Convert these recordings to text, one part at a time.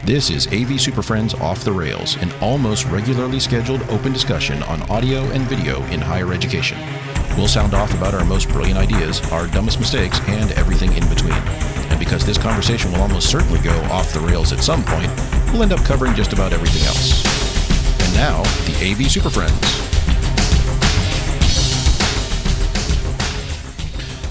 This is AV SuperFriends Off the Rails, an almost regularly scheduled open discussion on audio and video in higher education. We'll sound off about our most brilliant ideas, our dumbest mistakes, and everything in between. And because this conversation will almost certainly go off the rails at some point, we'll end up covering just about everything else. And now, the AV SuperFriends.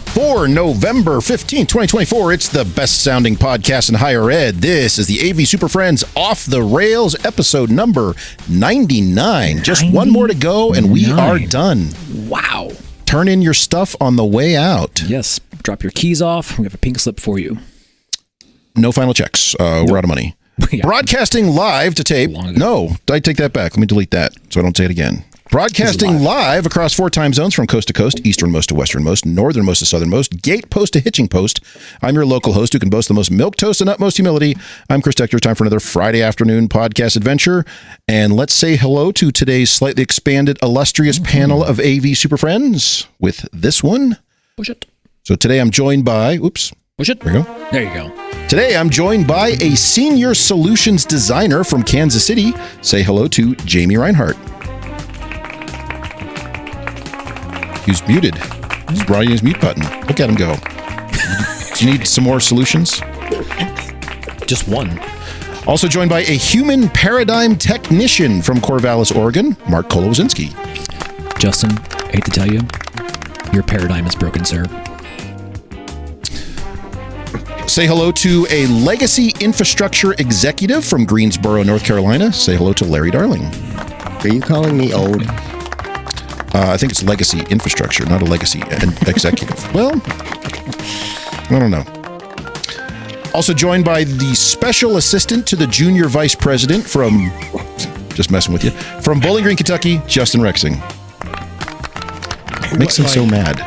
For November 15, 2024, it's the best-sounding podcast in higher ed. This is the AV SuperFriends Off the Rails, episode number 99. Just one more to go, and we are done. Wow. Turn in your stuff on the way out. Yes. Drop your keys off. We have a pink slip for you. No final checks. We're out of money. Yeah. Broadcasting live to tape. No, I take that back. Let me delete that so I don't say it again. Broadcasting live across 4 time zones from coast to coast, easternmost to westernmost, northernmost to southernmost, gate post to hitching post. I'm your local host who can boast the most milquetoast and utmost humility. I'm Chris Decker. Time for another Friday afternoon podcast adventure. And let's say hello to today's slightly expanded, illustrious panel of AV SuperFriends with this one. Push it. So today I'm joined by, oops. Push it. There you go. There you go. Today I'm joined by a senior solutions designer from Kansas City. Say hello to Jamie Reinhardt. He's muted. He's brought in his mute button. Look at him go. Do you need some more solutions? Just one. Also joined by a human paradigm technician from Corvallis, Oregon, Mark Kolozinski. Justin, I hate to tell you, your paradigm is broken, sir. Say hello to a legacy infrastructure executive from Greensboro, North Carolina. Say hello to Larry Darling. Are you calling me old? I think it's legacy infrastructure, not a legacy executive. Well, I don't know. Also joined by the special assistant to the junior vice president from, just messing with you, from Bowling Green, Kentucky, Justin Rexing. Makes him so mad.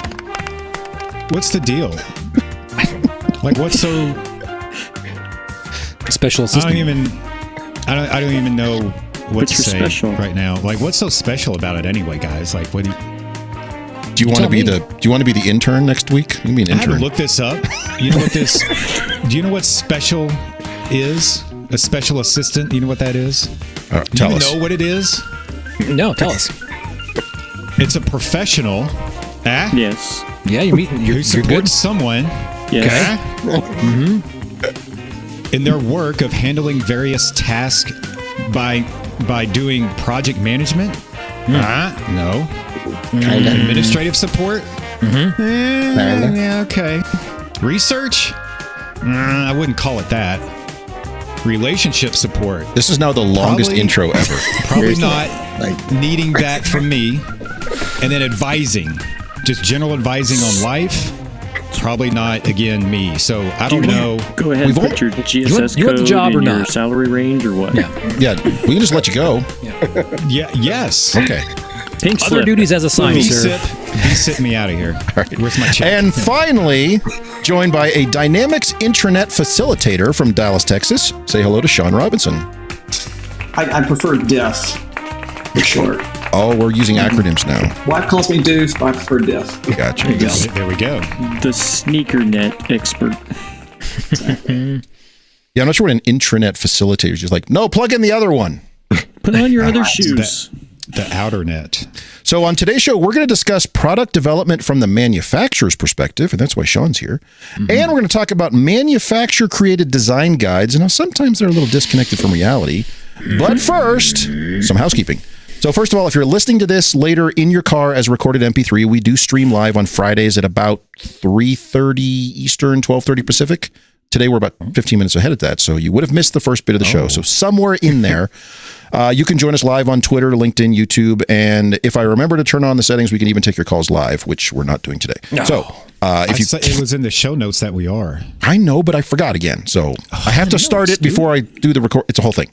What's the deal? What's so special assistant? I don't even know what to say special right now. What's so special about it anyway, guys? What do you want to be the intern next week? You mean intern? I had to look this up. You know what this? Do you know what special is? A special assistant. You know what that is? Tell us. Do you know what it is? No, tell us. It's a professional. Yes. Yeah, you're who supports good. someone. Yes. In their work of handling various tasks by doing project management. No. Administrative support. Yeah, okay. Research. I wouldn't call it that. Relationship support. This is now the longest intro ever. Probably not needing that from me. And then advising. Just general advising on life. Probably not, again, me. So I don't know. Go ahead and put your GSS you want the code job in or your not? salary range or what? Yeah, we can just let you go. Yeah. Yes. Okay. Pink Other slip. duties as assigned, sir. V-sit me out of here. Right. Where's my check? And finally, joined by a Dynamics intranet facilitator from Dallas, Texas. Say hello to Shaun Robinson. I prefer DEF for short. Oh, we're using acronyms now. Wife calls me Doof, but I prefer DEF. Gotcha. There we go. The sneaker net expert. Yeah, I'm not sure what an intranet facilitator is. Just like, no, plug in the other one. Put on your other shoes. The outer net. So on today's show, we're going to discuss product development from the manufacturer's perspective, and that's why Shaun's here. And we're going to talk about manufacturer-created design guides, and how sometimes they're a little disconnected from reality. But first, some housekeeping. So first of all, if you're listening to this later in your car as recorded MP3, we do stream live on Fridays at about 3:30 Eastern, 12:30 Pacific. Today we're about 15 minutes ahead of that, so you would have missed the first bit of the show. So somewhere in there, you can join us live on Twitter, LinkedIn, YouTube, and if I remember to turn on the settings, we can even take your calls live, which we're not doing today. No. So it was in the show notes that we are. I know, but I forgot again. So I have to start it before I do the record. It's a whole thing.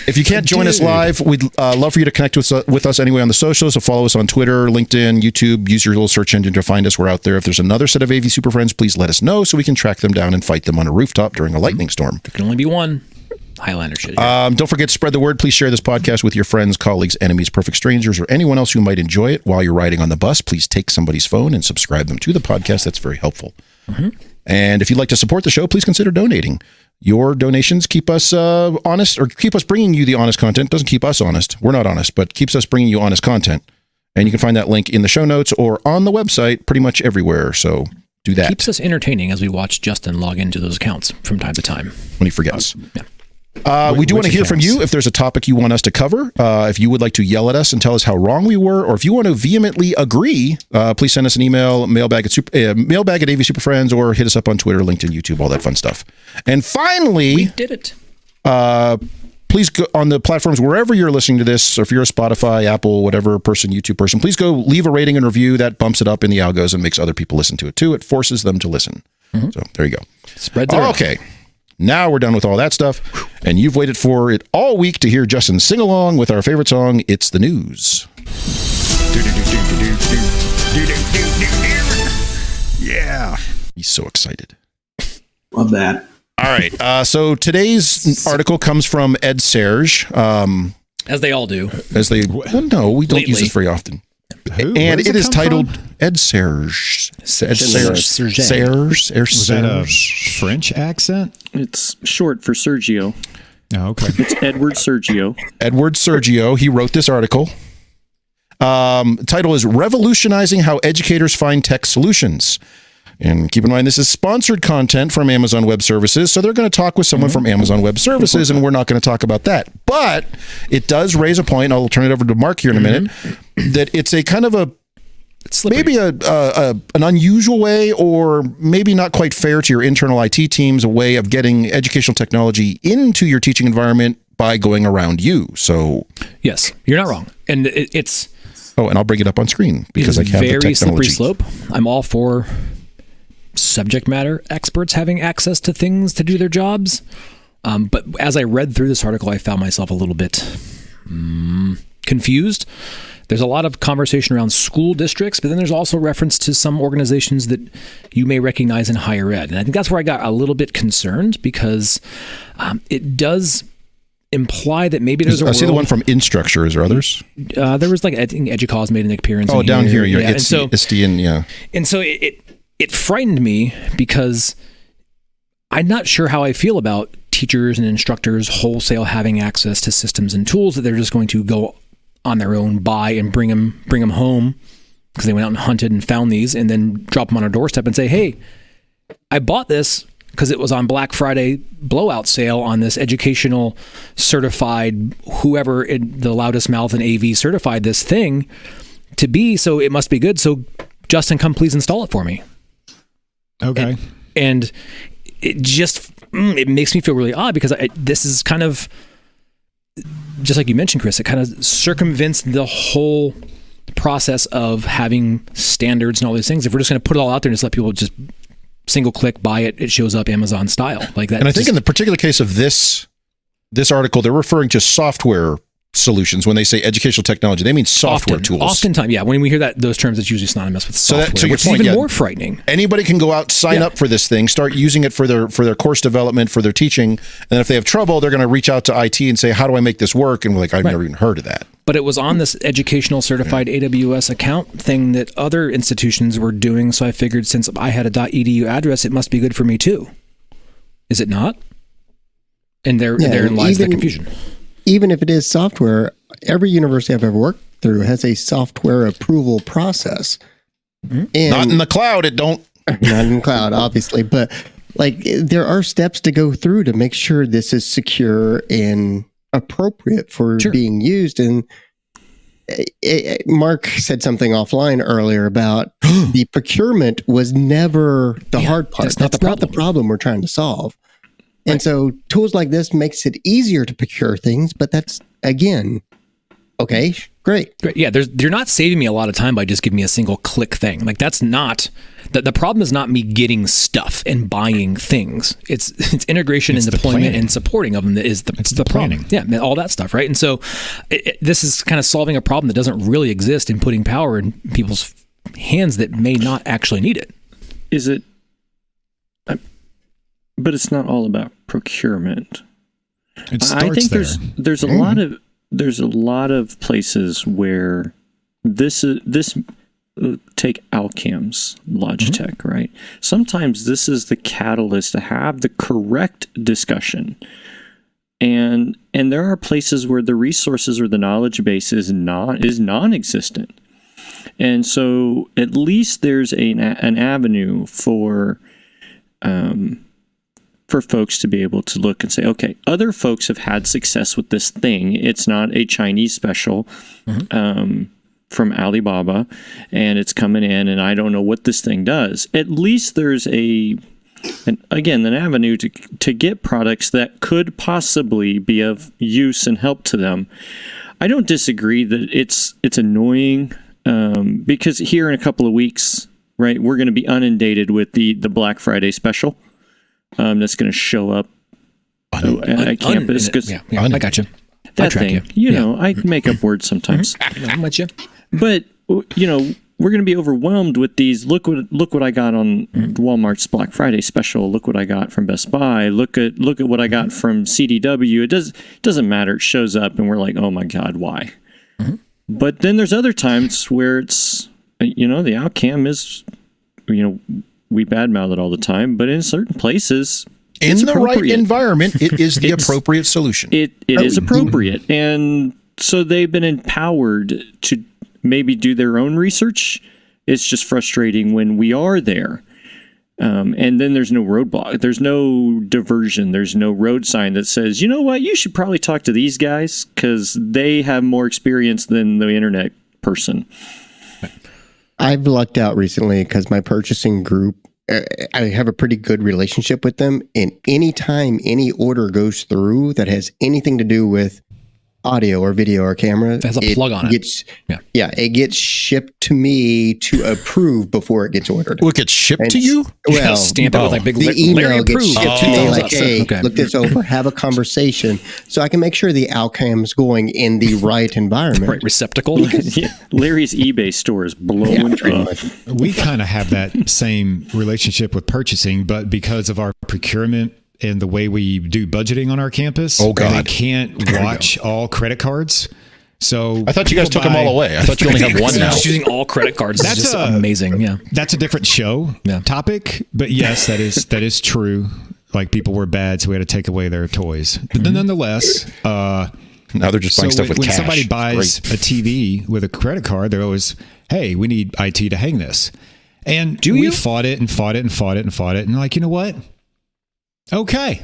If you can't join us live, we'd love for you to connect with us anyway on the socials. So follow us on Twitter, LinkedIn, YouTube. Use your little search engine to find us. We're out there. If there's another set of AV SuperFriends, please let us know so we can track them down and fight them on a rooftop during a lightning storm. There can only be one. Highlander shit. Don't forget to spread the word. Please share this podcast with your friends, colleagues, enemies, perfect strangers, or anyone else who might enjoy it. While you're riding on the bus, please take somebody's phone and subscribe them to the podcast. That's very helpful. And if you'd like to support the show, please consider donating. Your donations keep us honest, or keep us bringing you the honest content. Doesn't keep us honest. We're not honest, but keeps us bringing you honest content. And you can find that link in the show notes or on the website pretty much everywhere. So do that. Keeps us entertaining as we watch Justin log into those accounts from time to time. When he forgets. Yeah. We do want to hear from you if there's a topic you want us to cover. If you would like to yell at us and tell us how wrong we were, or if you want to vehemently agree, please send us an email, mailbag at AV SuperFriends, or hit us up on Twitter, LinkedIn, YouTube, all that fun stuff. And finally, we did it. Please go on the platforms wherever you're listening to this. So if you're a Spotify, Apple, whatever person, YouTube person, please go leave a rating and review. That bumps it up in the algos and makes other people listen to it too. It forces them to listen. Mm-hmm. So there you go. Spread the okay. Now we're done with all that stuff, and you've waited for it all week to hear Justin sing along with our favorite song, It's the News. Yeah. He's so excited. Love that. All right. So today's article comes from Ed Serge. As they all do. No, we don't use this very often. Who? And it is titled from? Ed Serge. Ed Serge. Serge. Was that a French accent? It's short for Sergio. Oh, okay. It's Edward Sergio. Edward Sergio. He wrote this article. Title is Revolutionizing How Educators Find Tech Solutions. And keep in mind, this is sponsored content from Amazon Web Services, so they're going to talk with someone from Amazon Web Services, and we're not going to talk about that. But it does raise a point, I'll turn it over to Mark here in a minute, that it's a kind of maybe an unusual way, or maybe not quite fair to your internal IT teams, a way of getting educational technology into your teaching environment by going around you. So yes, you're not wrong. And it's... Oh, and I'll bring it up on screen because I have the technology. Very slippery slope. I'm all for subject matter experts having access to things to do their jobs. But as I read through this article, I found myself a little bit confused. There's a lot of conversation around school districts, but then there's also reference to some organizations that you may recognize in higher ed. And I think that's where I got a little bit concerned, because it does imply that maybe there's a world. I see the one from Instructure. Is there others? There was I think EDUCAUSE made an appearance. Oh, down here. Yeah. And so it frightened me, because I'm not sure how I feel about teachers and instructors wholesale having access to systems and tools that they're just going to go on their own, buy and bring them home because they went out and hunted and found these, and then drop them on our doorstep and say, hey, I bought this because it was on Black Friday blowout sale on this educational certified, whoever the loudest mouth in AV certified this thing to be, so it must be good. So Justin, come please install it for me. Okay. And it just, it makes me feel really odd, because this is kind of, just like you mentioned, Chris, it kind of circumvents the whole process of having standards and all these things. If we're just going to put it all out there and just let people just single click, buy it, it shows up Amazon style like that. And I think in the particular case of this article, they're referring to software solutions. When they say educational technology, they mean software tools. Oftentimes, yeah. When we hear those terms, it's usually synonymous with software, which is even more frightening. Anybody can go out, sign up for this thing, start using it for their course development, for their teaching, and then if they have trouble, they're going to reach out to IT and say, how do I make this work? And we're like, I've never even heard of that. But it was on this educational certified AWS account thing that other institutions were doing, so I figured since I had a .edu address, it must be good for me too. Is it not? And therein lies the confusion. Even if it is software, every university I've ever worked through has a software approval process. And not in the cloud, it don't. Not in the cloud, obviously, but there are steps to go through to make sure this is secure and appropriate for being used. And Mark said something offline earlier about the procurement was never the hard part. That's not the problem we're trying to solve. And so tools like this makes it easier to procure things, but that's, again, okay, great. Yeah, you're not saving me a lot of time by just giving me a single click thing. Like, that's not, the problem is not me getting stuff and buying things. It's integration and deployment and supporting of them that is the problem. Yeah, all that stuff, right? And so this is kind of solving a problem that doesn't really exist in putting power in people's hands that may not actually need it. Is it? But it's not all about procurement. I think there's a lot of places where this take Alcam's Logitech, right? Sometimes this is the catalyst to have the correct discussion. And there are places where the resources or the knowledge base is non-existent. And so at least there's an avenue for folks to be able to look and say, okay, other folks have had success with this thing. It's not a Chinese special from Alibaba, and it's coming in, and I don't know what this thing does. At least there's an avenue to get products that could possibly be of use and help to them. I don't disagree that it's annoying because here in a couple of weeks, right, we're going to be inundated with the Black Friday special that's going to show up at campus. I got you. That thing, you know, I make up words sometimes. I'm with you. But, you know, we're going to be overwhelmed with these. Look what I got on Walmart's Black Friday special. Look what I got from Best Buy. Look at what I got from CDW. It doesn't matter. It shows up and we're like, oh my God, why? But then there's other times where it's, you know, the Alcam is, you know, we badmouth it all the time, but in certain places, in the right environment, it is the appropriate solution. It is appropriate. And so they've been empowered to maybe do their own research. It's just frustrating when we are there. And then there's no roadblock. There's no diversion. There's no road sign that says, you know what, you should probably talk to these guys because they have more experience than the internet person. I've lucked out recently because my purchasing group, I have a pretty good relationship with them. And anytime any order goes through that has anything to do with audio or video or camera, it has a plug on it. It gets shipped to me to approve before it gets ordered. Well, it gets shipped to you? Well, stamp it with like big the email gets shipped to me like, hey, okay. Look this over, have a conversation, so I can make sure the Alcam's going in the right environment. Right receptacle. Larry's eBay store is blowing up. We kind of have that same relationship with purchasing, but because of our procurement and the way we do budgeting on our campus, they can't watch all credit cards. So I thought you guys took them all away. I thought you only have one now. Using all credit cards is just amazing. Yeah, that's a different show topic, but yes, that is true. Like people were bad, so we had to take away their toys. But then nonetheless, now they're just buying stuff with when cash. Somebody buys a TV with a credit card, they're always, hey, we need IT to hang this. And we fought it, and like, you know what? Okay,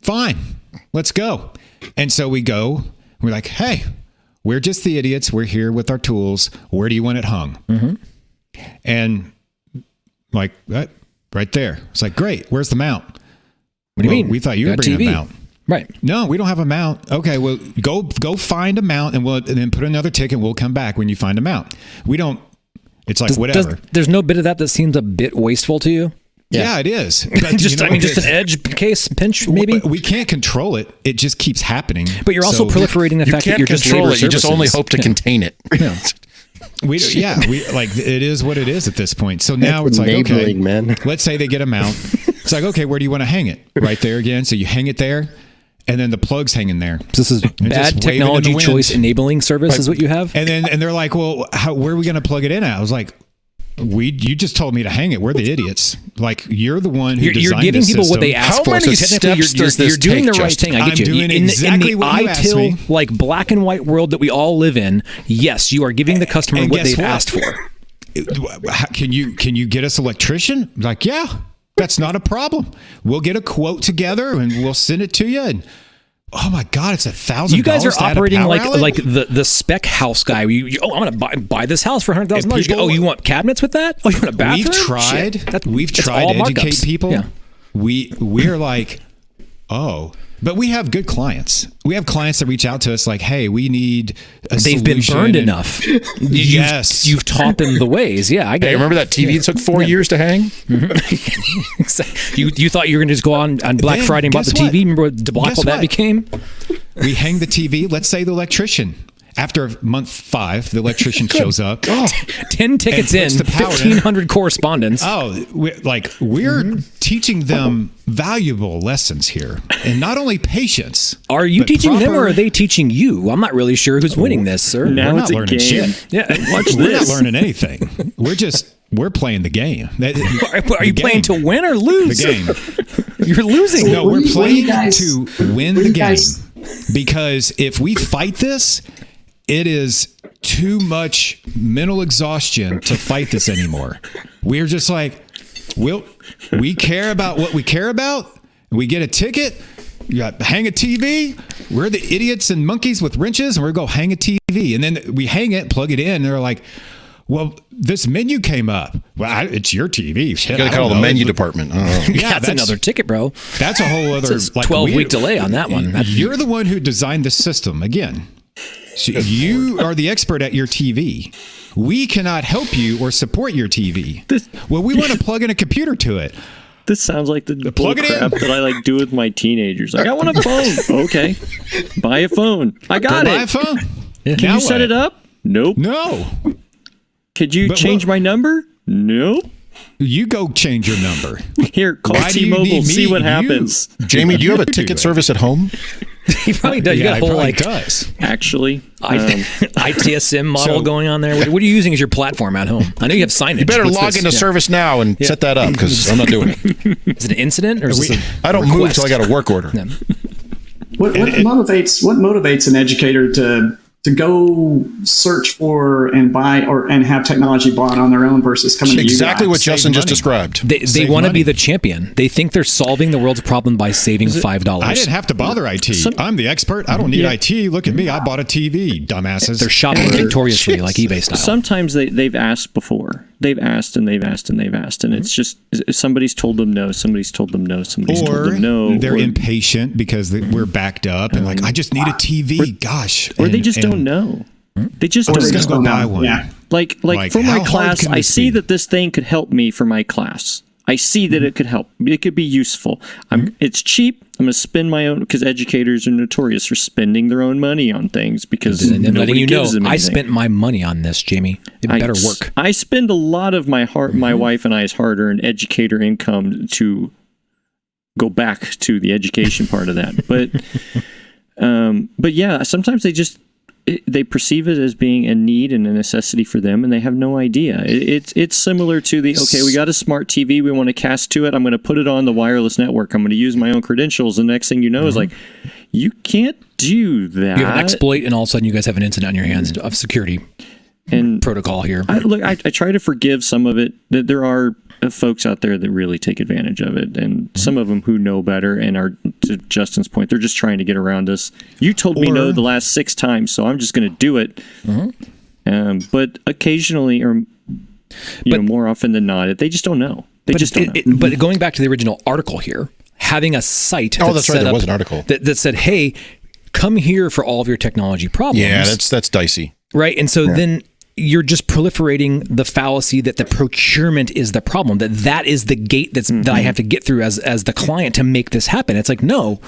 fine, let's go. And so we go, we're like, hey, we're just the idiots. We're here with our tools. Where do you want it hung? And like, right there. It's like, great. Where's the mount? What do you mean? We thought you were bringing a mount. Right. No, we don't have a mount. Okay, well, go find a mount and then put another ticket. We'll come back when you find a mount. We don't, it's like whatever. There's no bit of that seems a bit wasteful to you? Yeah, it is. But, just an edge case pinch, maybe. We can't control it. It just keeps happening. But you're also proliferating the fact that you're just labor services. You just only hope to contain it. We like it is what it is at this point. So now it's like, okay, man. Let's say they get a mount. It's like, okay, where do you want to hang it? Right there again. So you hang it there, and then the plug's hanging there. So this is bad technology choice enabling service, is what you have. And they're like, well, where are we going to plug it in at? I was like, you just told me to hang it. We're the idiots. Like, you're the one who designed You're giving people system. what they ask for. How many so technically, you're doing the right thing. I get you. I'm doing exactly in the what you asked me. like black and white world that we all live in, yes, you are giving the customer what they've asked for. Can you get us an electrician? Like, yeah, that's not a problem. We'll get a quote together and we'll send it to you. And oh my God, it's $1,000. You guys are operating like the spec house guy. I'm going to buy this house for $100,000. Oh, you want cabinets with that? Oh, you want a bathroom? We've tried to educate people. Yeah. We're like, oh, but we have good clients. We have clients that reach out to us like, hey, we need a solution. They've been burned enough. Yes. You've taught them the ways. Yeah, I get it. Remember that TV that took 4 years to hang? You thought you were going to just go on Black Friday and bought the TV? Remember what debacle that became? We hang the TV. Let's say the electrician. after month 5, the electrician shows up. 10 tickets in, puts the power in. 1,500 correspondence. Oh, we're teaching them valuable lessons here, and not only patience. Are you teaching them, or are they teaching you? I'm not really sure who's winning this, sir. Now We're it's not a learning game. shit. Yeah, Watch We're this. not learning anything. We're playing the game. Are you playing to win or lose? The game. You're losing. No, What we're do you playing guys- to win what do the you game. guys- Because if we fight this, it is too much mental exhaustion to fight this anymore. We're just like, we care about what we care about. We get a ticket. You got hang a TV. We're the idiots and monkeys with wrenches, and we're going to hang a TV. And then we hang it, plug it in, and they're like, well, this menu came up. Well, it's your TV. Shit, You got to I call don't the know. menu department. Oh. Yeah, that's another ticket, bro. That's a whole other It's a 12-week delay on that one. You're the one who designed the system. Again, so you are the expert at your TV. We cannot help you or support your TV. Well, we want to plug in a computer to it. This sounds like the bull plug it in. crap that I like do with my teenagers. Like, I want a phone. Okay, buy a phone. I got Buy a it. phone. Can you set it up? Nope. No. Could you But change look- my number? Nope. You go change your number. Here, call Why do you T-Mobile. need See me? what You- happens. Jamie, do you have a do ticket it. service at home? He probably does. You Yeah, got a it whole probably like does. Actually, ITSM model So- going on there. What are you using as your platform at home? I know you have signage. You better What's log this? into Yeah. Service Now and set that up because I'm not doing it. Is it an incident or is this a I don't move request? till I got a work order. Yeah. What motivates an educator to go search for and buy and have technology bought on their own versus coming Exactly to you what guys? Justin just money. described. They Save want to money. be the champion. They think they're solving the world's problem by saving $5. I didn't have to bother IT. I'm the expert. I don't need IT. Look at me. I bought a TV, dumbasses. They're shopping victoriously like eBay style. sometimes they've asked before. They've asked and they've asked and they've asked, and it's just somebody's told them no. Somebody's told them no. Somebody's told Or them no. they're or, impatient because we're backed up and like, I just need a TV. Gosh. or they And- just and don't know. They just Or don't they just just know. go don't buy know. one. Yeah. Like Like, for how my hard class, can I this see be? that this thing could help me for my class. I see that it could help. It could be useful. It's cheap. I'm going to spend my own, because educators are notorious for spending their own money on things because and then letting nobody you know, gives them I anything. spent my money on this, Jamie. It better work. I spend a lot of my my wife and I's hard-earned educator income to go back to the education part of that. But yeah, sometimes they perceive it as being a need and a necessity for them, and they have no idea. It's similar to okay, we got a smart TV, we want to cast to it. I'm going to put it on the wireless network. I'm going to use my own credentials. The next thing you know is like, you can't do that. You have an exploit, and all of a sudden you guys have an incident on your hands of security and protocol here. I try to forgive some of it. That there are folks out there that really take advantage of it, and some of them who know better and are, to Justin's point, they're just trying to get around us. You told me no the last 6 times, so I'm just going to do it. But occasionally, or more often than not, they just don't know. They just don't know. But going back to the original article here, having a site Oh, that's right. set There up was an article that said, "Hey, come here for all of your technology problems." Yeah, that's dicey. Right. And so then you're just proliferating the fallacy that the procurement is the problem, that is the gate that I have to get through as the client to make this happen. It's like, no,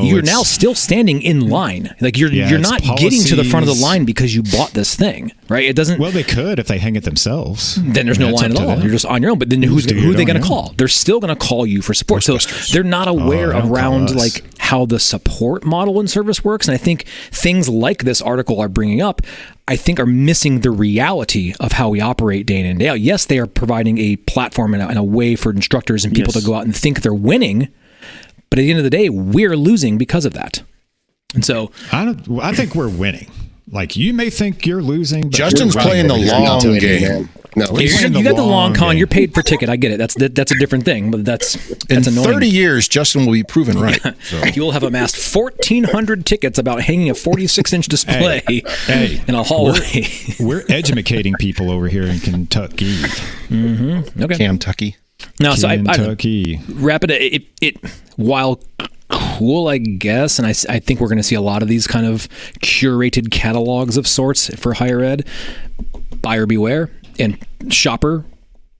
you're now still standing in line. Like you're not getting to the front of the line because you bought this thing, right? It doesn't. Well, they could if they hang it themselves. Then there's no That's line up at to all. them. You're just on your own. But then who are they going to call? They're still going to call you for support. So they're not aware don't call around us. like how the support model and service works. And I think things like this article are bringing up, I think, are missing the reality of how we operate day in and day out. Yes, they are providing a platform and a way for instructors and people to go out and think they're winning. But at the end of the day, we're losing because of that. And so I think we're winning. Like, you may think you're losing, but Justin's we're playing the winning. long Not game. man. No, We're you playing got the long con. game. You're paid per ticket. I get it. That's a different thing. But that's In annoying. 30 years, Justin will be proven right. So. You will have amassed 1,400 tickets about hanging a 46-inch display in a hallway. We're educating people over here in Kentucky. Okay. Kentucky. Now, so I Kentucky. wrap it. While cool, I guess, and I think we're going to see a lot of these kind of curated catalogs of sorts for higher ed. Buyer beware, and shopper,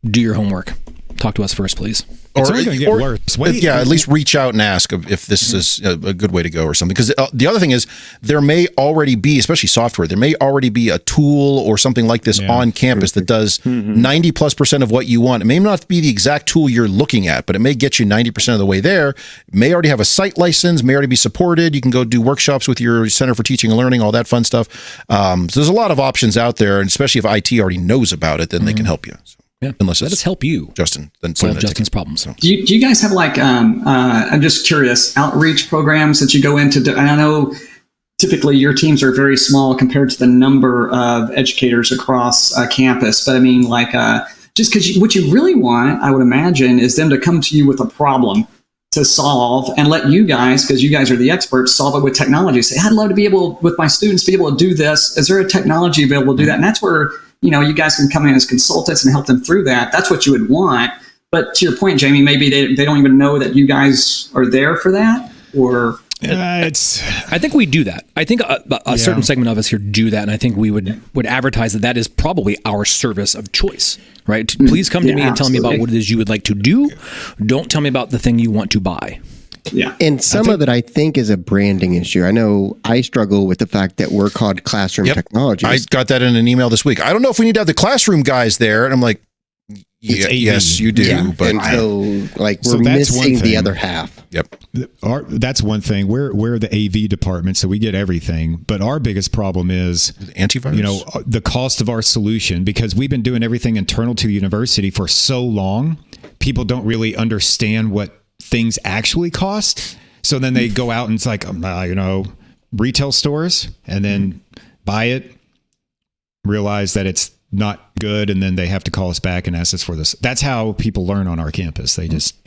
do your homework. talk to us first, please. It's only going to get worse. At least reach out and ask if this is a good way to go or something. Because the other thing is, there may already be, especially software, there may already be a tool or something like this on campus that does 90+% of what you want. It may not be the exact tool you're looking at, but it may get you 90% of the way there. It may already have a site license, may already be supported. You can go do workshops with your Center for Teaching and Learning, all that fun stuff. So there's a lot of options out there, and especially if IT already knows about it, then they can help you. So. Yeah. Unless let us help you, Justin. Then solve Justin's problems. Do you guys have like I'm just curious, outreach programs that you go into? And I know typically your teams are very small compared to the number of educators across campus. But I mean, like just because what you really want, I would imagine, is them to come to you with a problem to solve and let you guys, because you guys are the experts, solve it with technology. Say, I'd love to be able, with my students, be able to do this. Is there a technology available to do that? And that's where, you guys can come in as consultants and help them through that. That's what you would want. But to your point, Jamie, maybe they don't even know that you guys are there for that, or... I think we do that. I think a certain segment of us here do that, and I think we would advertise that is probably our service of choice, right? Please come to me and tell me about what it is you would like to do. Don't tell me about the thing you want to buy. Yeah. And some of it, I think, is a branding issue. I know I struggle with the fact that we're called Classroom Technologies. I got that in an email this week. I don't know if we need to have the classroom guys there. And I'm like, yes, you do. Yeah. But and so, we're missing the other half. Yep. That's one thing. We're the AV department, so we get everything. But our biggest problem is antivirus. The cost of our solution, because we've been doing everything internal to the university for so long. People don't really understand what things actually cost. So then they go out and it's like, retail stores, and then buy it, realize that it's not good, and then they have to call us back and ask us for this. That's how people learn on our campus. They just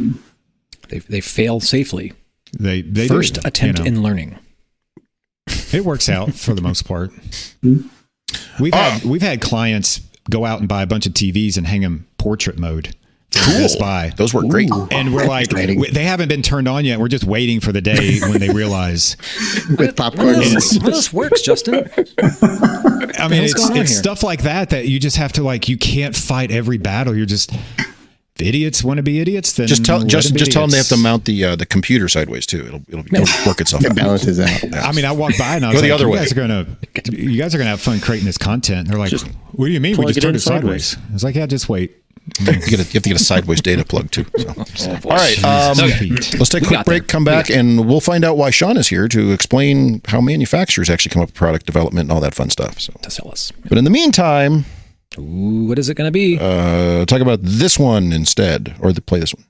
they fail safely. They first attempt in learning. It works out for the most part. We've had clients go out and buy a bunch of TVs and hang them portrait mode. Best Buy. Those work great. And we're like, they haven't been turned on yet. We're just waiting for the day when they realize. With popcorn. How this works, Justin? I mean, it's stuff like that you just have to, you can't fight every battle. You're just, if idiots want to be idiots, then just tell them they have to mount the computer sideways too. It'll work itself out. It balances out. Yeah. I mean, I walked by and I was the like, other way. You guys are gonna have fun creating this content. They're like, what do you mean? We just turned it sideways. I was like, yeah, just wait. You have to get a sideways data plug too. So. All right, let's take a quick break, come back, and we'll find out why Shaun is here to explain how manufacturers actually come up with product development and all that fun stuff. So to tell us. But in the meantime, what is it going to be? Talk about this one instead, or play this one.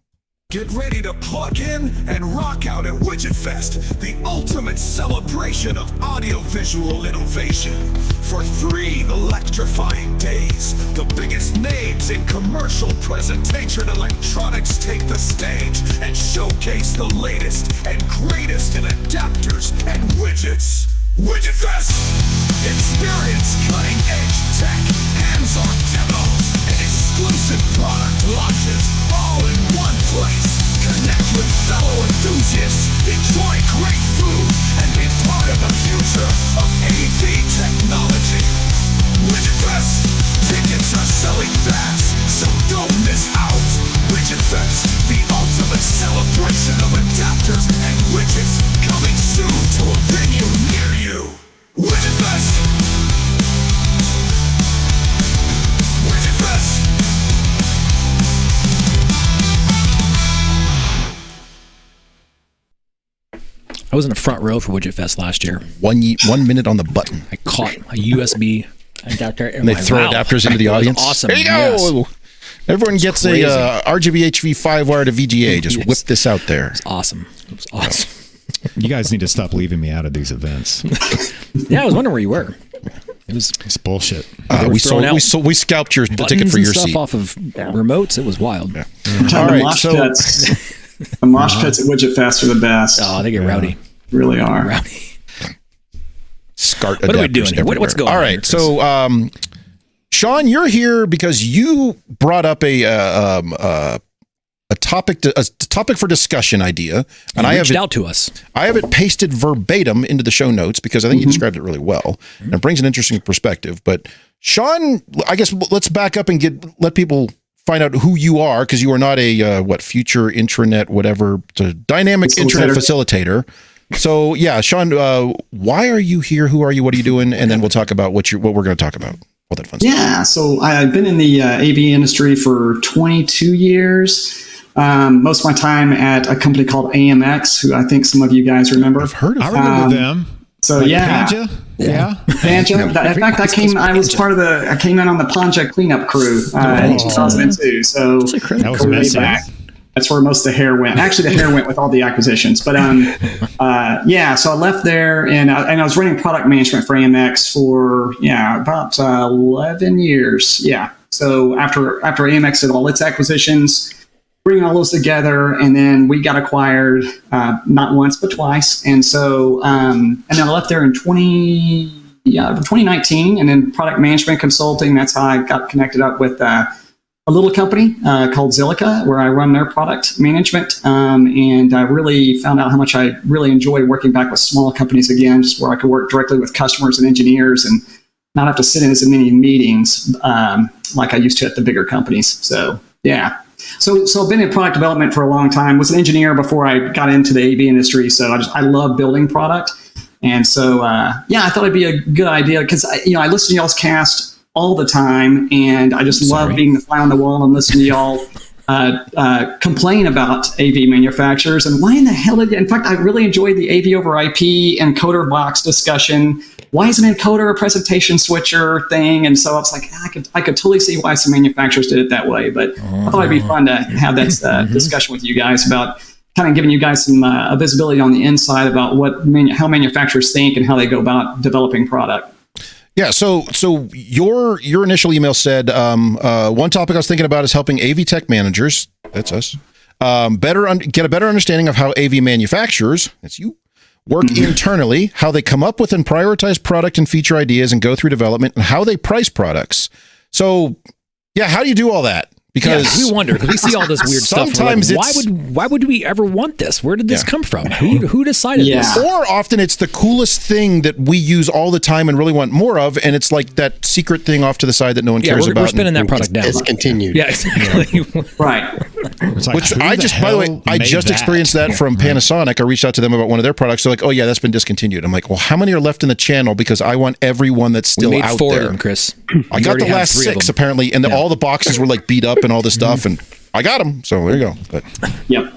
Get ready to plug in and rock out at Widget Fest, the ultimate celebration of audiovisual innovation. For 3 electrifying days, the biggest names in commercial presentation electronics take the stage and showcase the latest and greatest in adapters and widgets. Widget Fest! Experience cutting-edge tech, hands-on demos, and exclusive product launches all in one place. Connect with fellow enthusiasts, enjoy great food, and be part of the future of AV technology. Widget Fest! Tickets are selling fast, so don't miss out. Widget Fest, the ultimate celebration of adapters and widgets, coming soon to a venue near you. Widget Fest! Widget Fest! I was in the front row for Widget Fest last year. 1 minute on the button. I caught a USB adapter. And they throw adapters into the audience. Awesome. There you go. Yes. Everyone gets a RGB HV 5-wire to VGA. Just whip this out there. It's awesome. It was awesome. You guys need to stop leaving me out of these events. Yeah, I was wondering where you were. It's bullshit. We scalped the ticket for your seat off of remotes. It was wild. Yeah. All right, so the mosh pits at Widget Fest are the best. Oh, they get rowdy. Really are. Rowdy. SCART what are we doing here? What's going on? All right, so Shaun, you're here because you brought up a topic for discussion idea, and I have reached out to us. I have it pasted verbatim into the show notes because I think you described it really well, and it brings an interesting perspective. But Shaun, I guess let's back up and let people find out who you are, because you are not a future intranet, whatever, dynamic internet facilitator. So yeah, Shaun, why are you here? Who are you? What are you doing? And then we'll talk about what we're going to talk about. All that fun stuff. Yeah, so I've been in the AV industry for 22 years. Most of my time at a company called AMX, who I think some of you guys remember. I've heard of. I remember them. So like yeah. Panja? Yeah. Panja. In fact, I came in on the Panja cleanup crew in 2002. So that was messy. That's where most of the hair went. Actually, the hair went with all the acquisitions. But yeah, so I left there and I was running product management for AMX for about 11 years. Yeah. So after AMX did all its acquisitions, bringing all those together, and then we got acquired not once but twice. And so and then I left there in 2019, and then product management consulting. That's how I got connected up with a little company called Zilliqa, where I run their product management. And I really found out how much I really enjoy working back with small companies again, just where I could work directly with customers and engineers and not have to sit in as many meetings like I used to at the bigger companies. So yeah. So I've been in product development for a long time. Was an engineer before I got into the AV industry. So I love building product. And so I thought it'd be a good idea because I listen to y'all's cast all the time, and I just love being the fly on the wall and listening to y'all complain about AV manufacturers and why in the hell in fact, I really enjoyed the AV over IP encoder box discussion. Why is an encoder a presentation switcher thing? And so I was like, I could totally see why some manufacturers did it that way, but I thought it'd be fun to have that discussion with you guys about kind of giving you guys some visibility on the inside about how manufacturers think and how they go about developing product. Yeah, so your initial email said one topic I was thinking about is helping AV tech managers, that's us, get a better understanding of how AV manufacturers, that's you, work internally, how they come up with and prioritize product and feature ideas and go through development, and how they price products. So, yeah, how do you do all that? Because we wonder, because we see all this weird stuff. Sometimes why would we ever want this? Where did this come from? Who decided this? Or often it's the coolest thing that we use all the time and really want more of, and it's like that secret thing off to the side that no one cares about. We're spinning that product down. Discontinued. Yeah, exactly. Right. Like, which I just experienced that from Panasonic. I reached out to them about one of their products. They're like, "Oh yeah, that's been discontinued." I'm like, "Well, how many are left in the channel? Because I want everyone that's still out there." 4 of them, Chris. I got the last 6 apparently, and all the boxes were like beat up and all this stuff, and I got them. So there you go. But. Yep.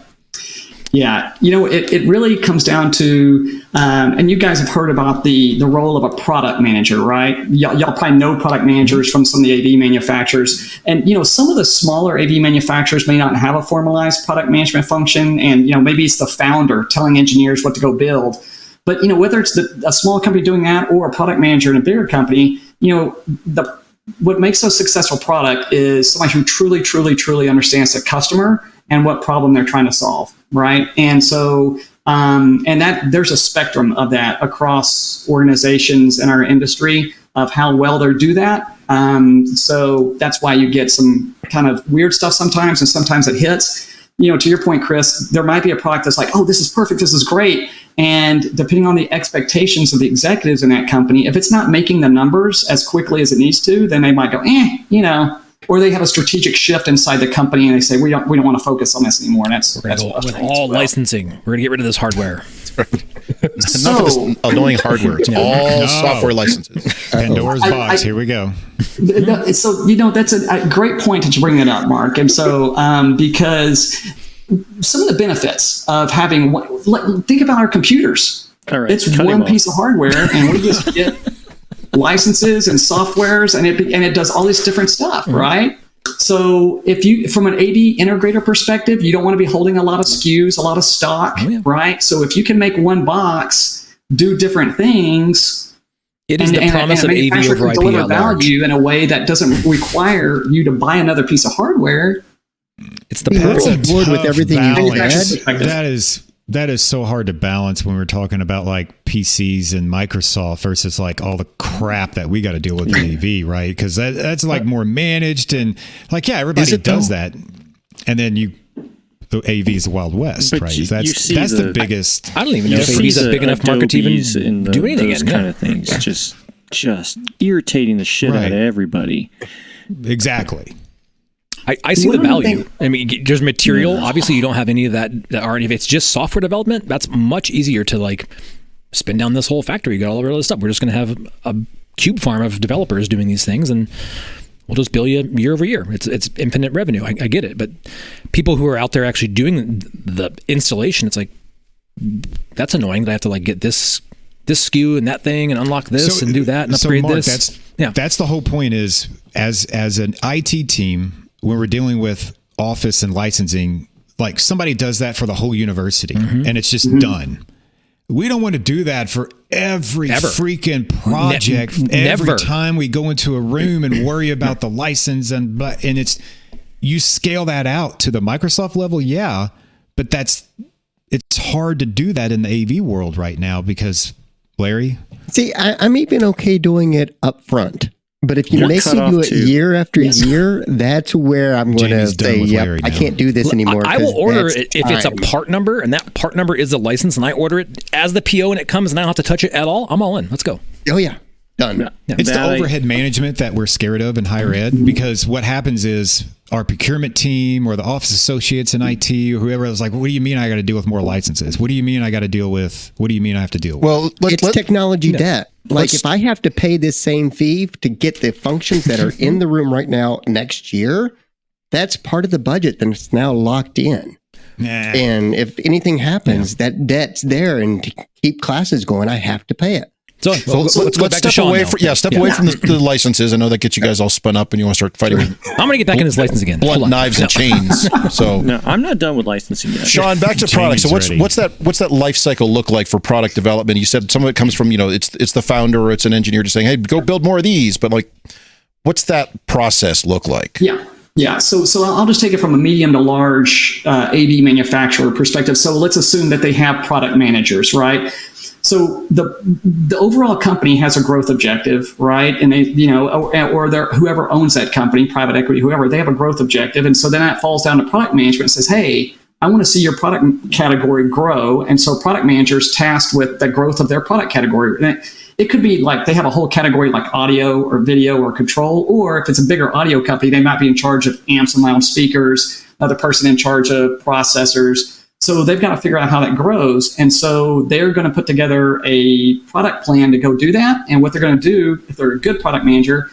Yeah, it really comes down to, and you guys have heard about the role of a product manager, right? Y'all probably know product managers from some of the AV manufacturers. And, some of the smaller AV manufacturers may not have a formalized product management function. And, maybe it's the founder telling engineers what to go build. But, whether it's a small company doing that or a product manager in a bigger company, what makes a successful product is somebody who truly, truly, truly understands the customer and what problem they're trying to solve, right? And so, and that there's a spectrum of that across organizations in our industry of how well they do that. So that's why you get some kind of weird stuff sometimes, and sometimes it hits. To your point, Chris, there might be a product that's like, oh, this is perfect, this is great. And depending on the expectations of the executives in that company, if it's not making the numbers as quickly as it needs to, then they might go, or they have a strategic shift inside the company and they say, we don't want to focus on this anymore. And that's with all licensing. We're going to get rid of this hardware. Enough of this annoying hardware. It's all software licenses. Pandora's box. Here we go. So, that's a great point that you bring that up, Mark. And so, because some of the benefits of having, think about our computers. All right, it's one piece of hardware, and we just get licenses and softwares, and it does all this different stuff, right? So if you, from an AV integrator perspective, you don't want to be holding a lot of SKUs, a lot of stock, right? So if you can make one box do different things, it is the promise of AV over IP deliver at large. Value in a way that doesn't require you to buy another piece of hardware. It's the perfect board with everything you had. That is so hard to balance when we're talking about like PCs and Microsoft versus like all the crap that we got to deal with in AV, right? Because that's like more managed and like, everybody does that. And then the AV is the Wild West, but right? That's the biggest. I don't even know if AV is a big enough market to even do anything. Those kind of things, just irritating the shit out of everybody. Exactly. I see the One of the value. I mean, there's material. Obviously, you don't have any of that already. If it's just software development, that's much easier to like spin down this whole factory. You got all of this stuff. We're just going to have a cube farm of developers doing these things, and we'll just bill you year over year. It's infinite revenue. I get it. But people who are out there actually doing the installation, it's like, that's annoying that I have to like get this SKU and that thing and unlock this and do that and upgrade Mark, this. That's the whole point is as an IT team, when we're dealing with Office and licensing, like somebody does that for the whole university and it's just done. We don't want to do that for every freaking project. Every time we go into a room and worry about the license and it's, you scale that out to the Microsoft level. Yeah. But it's hard to do that in the AV world right now because Larry. See, I'm even okay doing it up front. But if you make me do it year after year, that's where I'm going to say, yep, I can't do this anymore. I will order it if it's a part number and that part number is a license and I order it as the PO and it comes and I don't have to touch it at all. I'm all in. Let's go. Oh, yeah. Done. Yeah. It's the overhead management that we're scared of in higher ed because what happens is our procurement team or the office associates in IT or whoever is like, what do you mean I got to deal with more licenses? What do you mean I got to deal with? What do you mean I have to deal with? Well, it's technology debt. Like if I have to pay this same fee to get the functions that are in the room right now next year, that's part of the budget that's now locked in. And if anything happens, that debt's there, and to keep classes going, I have to pay it. So let's step away from the licenses. I know that gets you guys all spun up and you want to start fighting. I'm going to get back in his license again. Blunt knives and chains. So no, I'm not done with licensing yet. Shaun, back to product. So what's that life cycle look like for product development? You said some of it comes from, it's the founder or it's an engineer just saying, hey, go build more of these. But like, what's that process look like? Yeah. So I'll just take it from a medium to large AV manufacturer perspective. So let's assume that they have product managers, right? So the overall company has a growth objective, right? And they, or whoever owns that company, private equity, whoever, they have a growth objective. And so then that falls down to product management and says, hey, I want to see your product category grow. And so product managers tasked with the growth of their product category. And it could be like they have a whole category like audio or video or control, or if it's a bigger audio company, they might be in charge of amps and loudspeakers, another person in charge of processors. So they've got to figure out how that grows. And so they're going to put together a product plan to go do that. And what they're going to do, if they're a good product manager,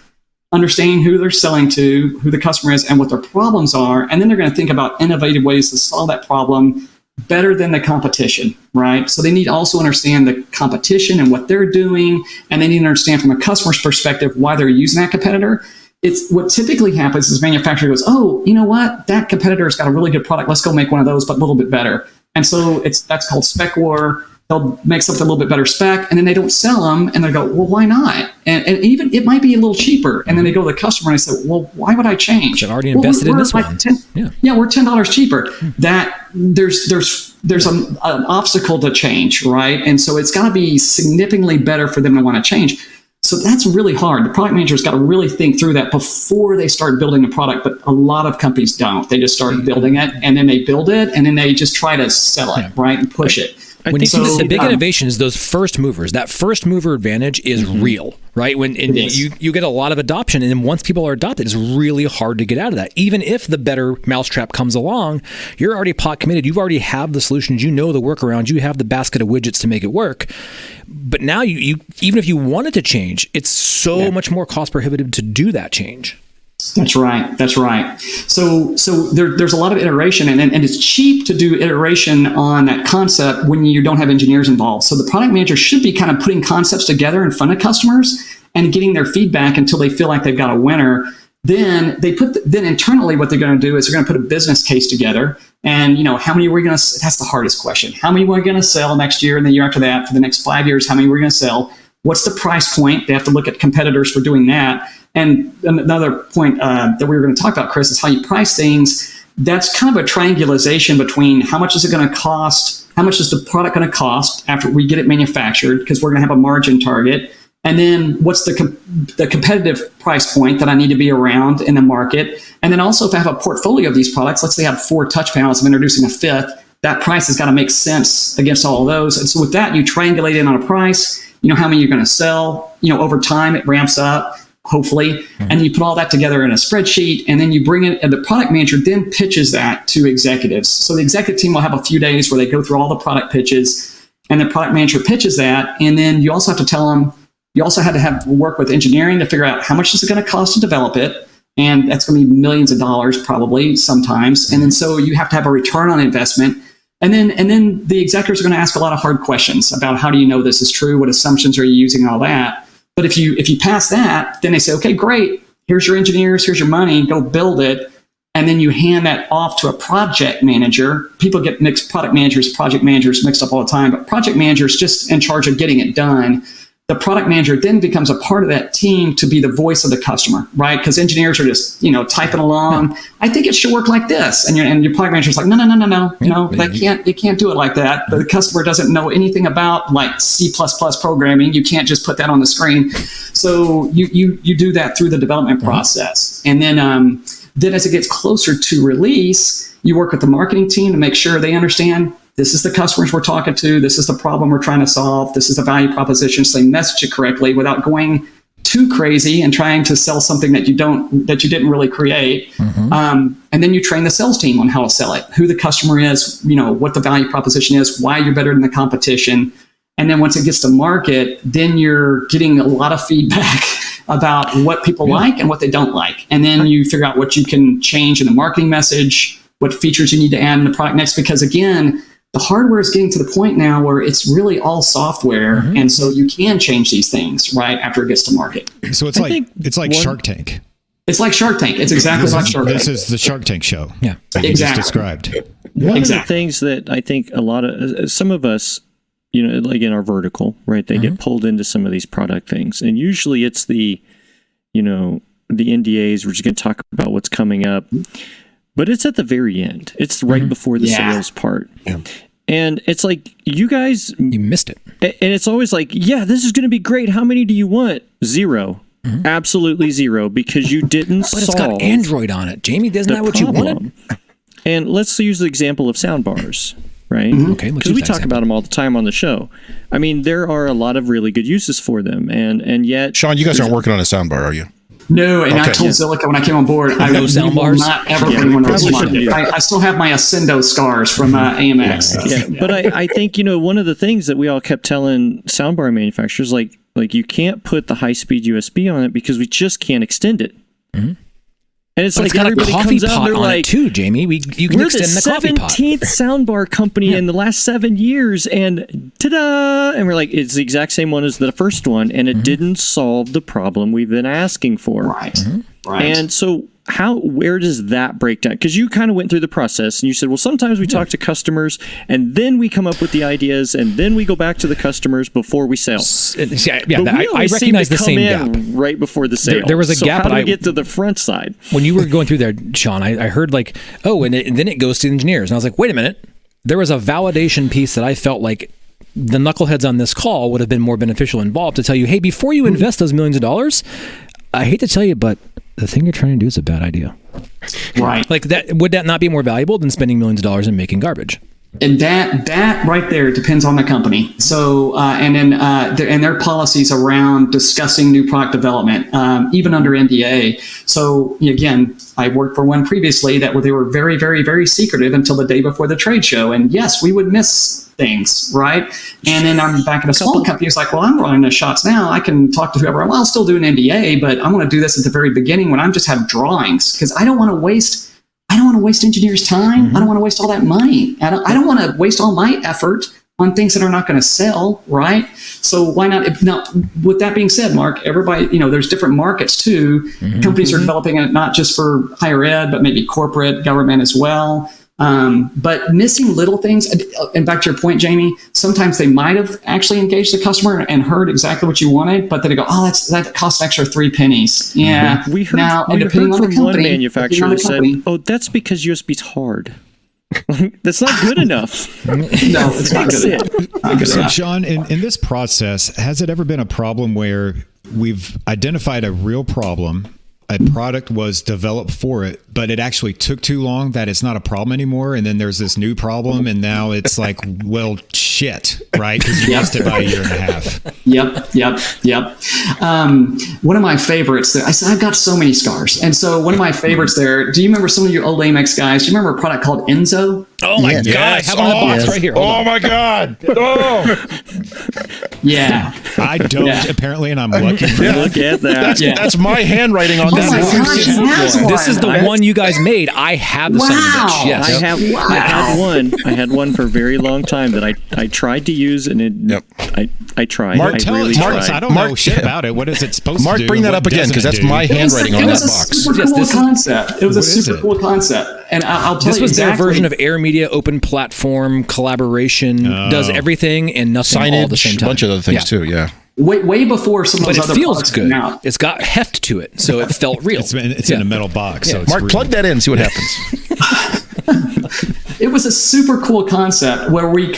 understanding who they're selling to, who the customer is, and what their problems are. And then they're going to think about innovative ways to solve that problem better than the competition, right? So they need to also understand the competition and what they're doing. And they need to understand from a customer's perspective why they're using that competitor. It's what typically happens is manufacturer goes, oh, you know what? That competitor's got a really good product. Let's go make one of those, but a little bit better. And so that's called spec war. They'll make something a little bit better spec, and then they don't sell them, and they go, well, why not? And even it might be a little cheaper. And then they go to the customer and they say, well, why would I change? I've already invested in this one. We're $10 cheaper. That there's an obstacle to change, right? And so it's got to be significantly better for them to want to change. So that's really hard. The product manager's got to really think through that before they start building a product, but a lot of companies don't. They just start building it, and then they build it, and then they just try to sell it, right, and push it. When you see the big innovation is those first movers. That first mover advantage is real, right? When you get a lot of adoption, and then once people are adopted, it's really hard to get out of that. Even if the better mousetrap comes along, you're already pot committed. You already have the solutions. You know the workarounds. You have the basket of widgets to make it work. But now you even if you wanted to change, it's so much more cost prohibitive to do that change. That's right. So there's a lot of iteration, and it's cheap to do iteration on that concept when you don't have engineers involved. So the product manager should be kind of putting concepts together in front of customers and getting their feedback until they feel like they've got a winner. Then then internally what they're going to do is they're going to put a business case together. And how many are we going to? That's the hardest question. How many are we going to sell next year and the year after that? For the next 5 years, how many are we going to sell? What's the price point? They have to look at competitors for doing that. And another point that we were going to talk about, Chris, is how you price things. That's kind of a triangulation between how much is it going to cost, how much is the product going to cost after we get it manufactured, because we're going to have a margin target, and then what's the competitive price point that I need to be around in the market. And then also if I have a portfolio of these products, let's say I have 4 touch panels, I'm introducing a 5th, that price has got to make sense against all of those. And so with that, you triangulate in on a price, how many you're going to sell, over time it ramps up. hopefully, and you put all that together in a spreadsheet, and then you bring it, and the product manager then pitches that to executives. So the executive team will have a few days where they go through all the product pitches, and the product manager pitches that, and then you also have to tell them, you also had to have work with engineering to figure out how much is it going to cost to develop it, and that's going to be millions of dollars probably sometimes, and then so you have to have a return on investment. And then the executives are going to ask a lot of hard questions about how do you know this is true, what assumptions are you using, and all that. But if you pass that, then they say, okay, great, here's your engineers, here's your money, go build it. And then you hand that off to a project manager. People get mixed, product managers, project managers mixed up all the time, but project managers just in charge of getting it done. The product manager then becomes a part of that team to be the voice of the customer, right? Because engineers are just, typing along. I think it should work like this, and your product manager is like, no, you can't do it like that. The customer doesn't know anything about like C++ programming. You can't just put that on the screen. So you do that through the development process, and then as it gets closer to release, you work with the marketing team to make sure they understand. This is the customers we're talking to. This is the problem we're trying to solve. This is the value proposition. So they message it correctly without going too crazy and trying to sell something that you didn't really create. And then you train the sales team on how to sell it, who the customer is, what the value proposition is, why you're better than the competition. And then once it gets to market, then you're getting a lot of feedback about what people like and what they don't like. And then you figure out what you can change in the marketing message, what features you need to add in the product next, because again, the hardware is getting to the point now where it's really all software, and so you can change these things right after it gets to market. So it's like Shark Tank. It's like Shark Tank. It's exactly like Shark Tank. This is the Shark Tank show. Yeah, that you just described. One of the things that I think a lot of some of us, like in our vertical, right, they get pulled into some of these product things, and usually it's the NDAs. We're just going to talk about what's coming up. But it's at the very end. It's right before the sales part. Yeah. And it's like, you guys... You missed it. And it's always like, yeah, this is going to be great. How many do you want? 0. Absolutely 0, because you didn't solve... But it's got Android on it. Jamie, isn't that what you wanted? And let's use the example of soundbars, right? Okay, because we talk about them all the time on the show. I mean, there are a lot of really good uses for them. And yet... Sean, you guys aren't working on a soundbar, are you? No, and I told Zilliqa when I came on board, I will not ever bring one of those market. I still have my Ascendo scars from AMX. Yeah. But I think, one of the things that we all kept telling soundbar manufacturers, like you can't put the high-speed USB on it because we just can't extend it. And it's like everybody comes out, they're like, too, Jamie. You can extend the coffee pot. We're the 17th soundbar company in the last 7 years, and ta-da! And we're like, it's the exact same one as the first one, and it didn't solve the problem we've been asking for. Right. And so where does that break down? Because you kind of went through the process and you said, well, sometimes we talk to customers and then we come up with the ideas and then we go back to the customers before we sell. I recognize the same gap right before the sale. There was a gap. How do we get to the front side? When you were going through there, Sean, I heard like, and then it goes to the engineers. And I was like, wait a minute. There was a validation piece that I felt like the knuckleheads on this call would have been more beneficial involved to tell you, hey, before you invest those millions of dollars, I hate to tell you, but the thing you're trying to do is a bad idea. Right. Like that, would that not be more valuable than spending millions of dollars and making garbage? And that right there depends on the company. So, and then their policies around discussing new product development, even under NDA. So again, I worked for one previously that they were very, very, very secretive until the day before the trade show. And yes, we would miss things, right? And then I'm back at a small company. It's like, well, I'm running the shots now. I can talk to whoever. Well, I'll still do an NDA, but I'm going to do this at the very beginning when I'm just have drawings, because I don't want to waste engineers' time. I don't want to waste all that money. I don't want to waste all my effort on things that are not going to sell, right? So why not? Now, with that being said, Mark, everybody, there's different markets too. Companies are developing it not just for higher ed, but maybe corporate, government as well. But missing little things, and back to your point, Jamie, sometimes they might have actually engaged the customer and heard exactly what you wanted, but then they go, oh, that costs extra 3 pennies. Yeah. We heard from one manufacturer that said, oh, that's because USB's hard. That's not good enough. No, it's not good enough. So, Sean, in this process, has it ever been a problem where we've identified a real problem, a product was developed for it, but it actually took too long that it's not a problem anymore, and then there's this new problem, and now it's like, well, shit, shit, right? Because you missed it by a year and a half. Yep. One of my favorites, I've got so many scars. And so one of my favorites there, do you remember some of your old Amex guys? Do you remember a product called Enzo? Oh my God, I have one in the box right here. Oh my God. Oh. Yeah. I don't, apparently, and I'm lucky for that. Look at that. That's my handwriting on that. my gosh, This is the one you guys made. I have the son of a bitch. Yes. I had one for a very long time that I tried to use, and I tried. Mark, Tell us. I don't know shit about it. What is it supposed to do? Mark, bring that up again, because that's my handwriting on that box. It was a super cool concept. It was a super cool concept. And I'll tell you, this was exactly. their version of Air Media, open platform, collaboration, does everything and nothing all at the same Signage, time. a bunch of other things too, yeah. Way before some of those other feels products good. came out. It's got heft to it, so it felt real. It's in a metal box. So it's Mark, real. plug that in, see what happens. It was a super cool concept where we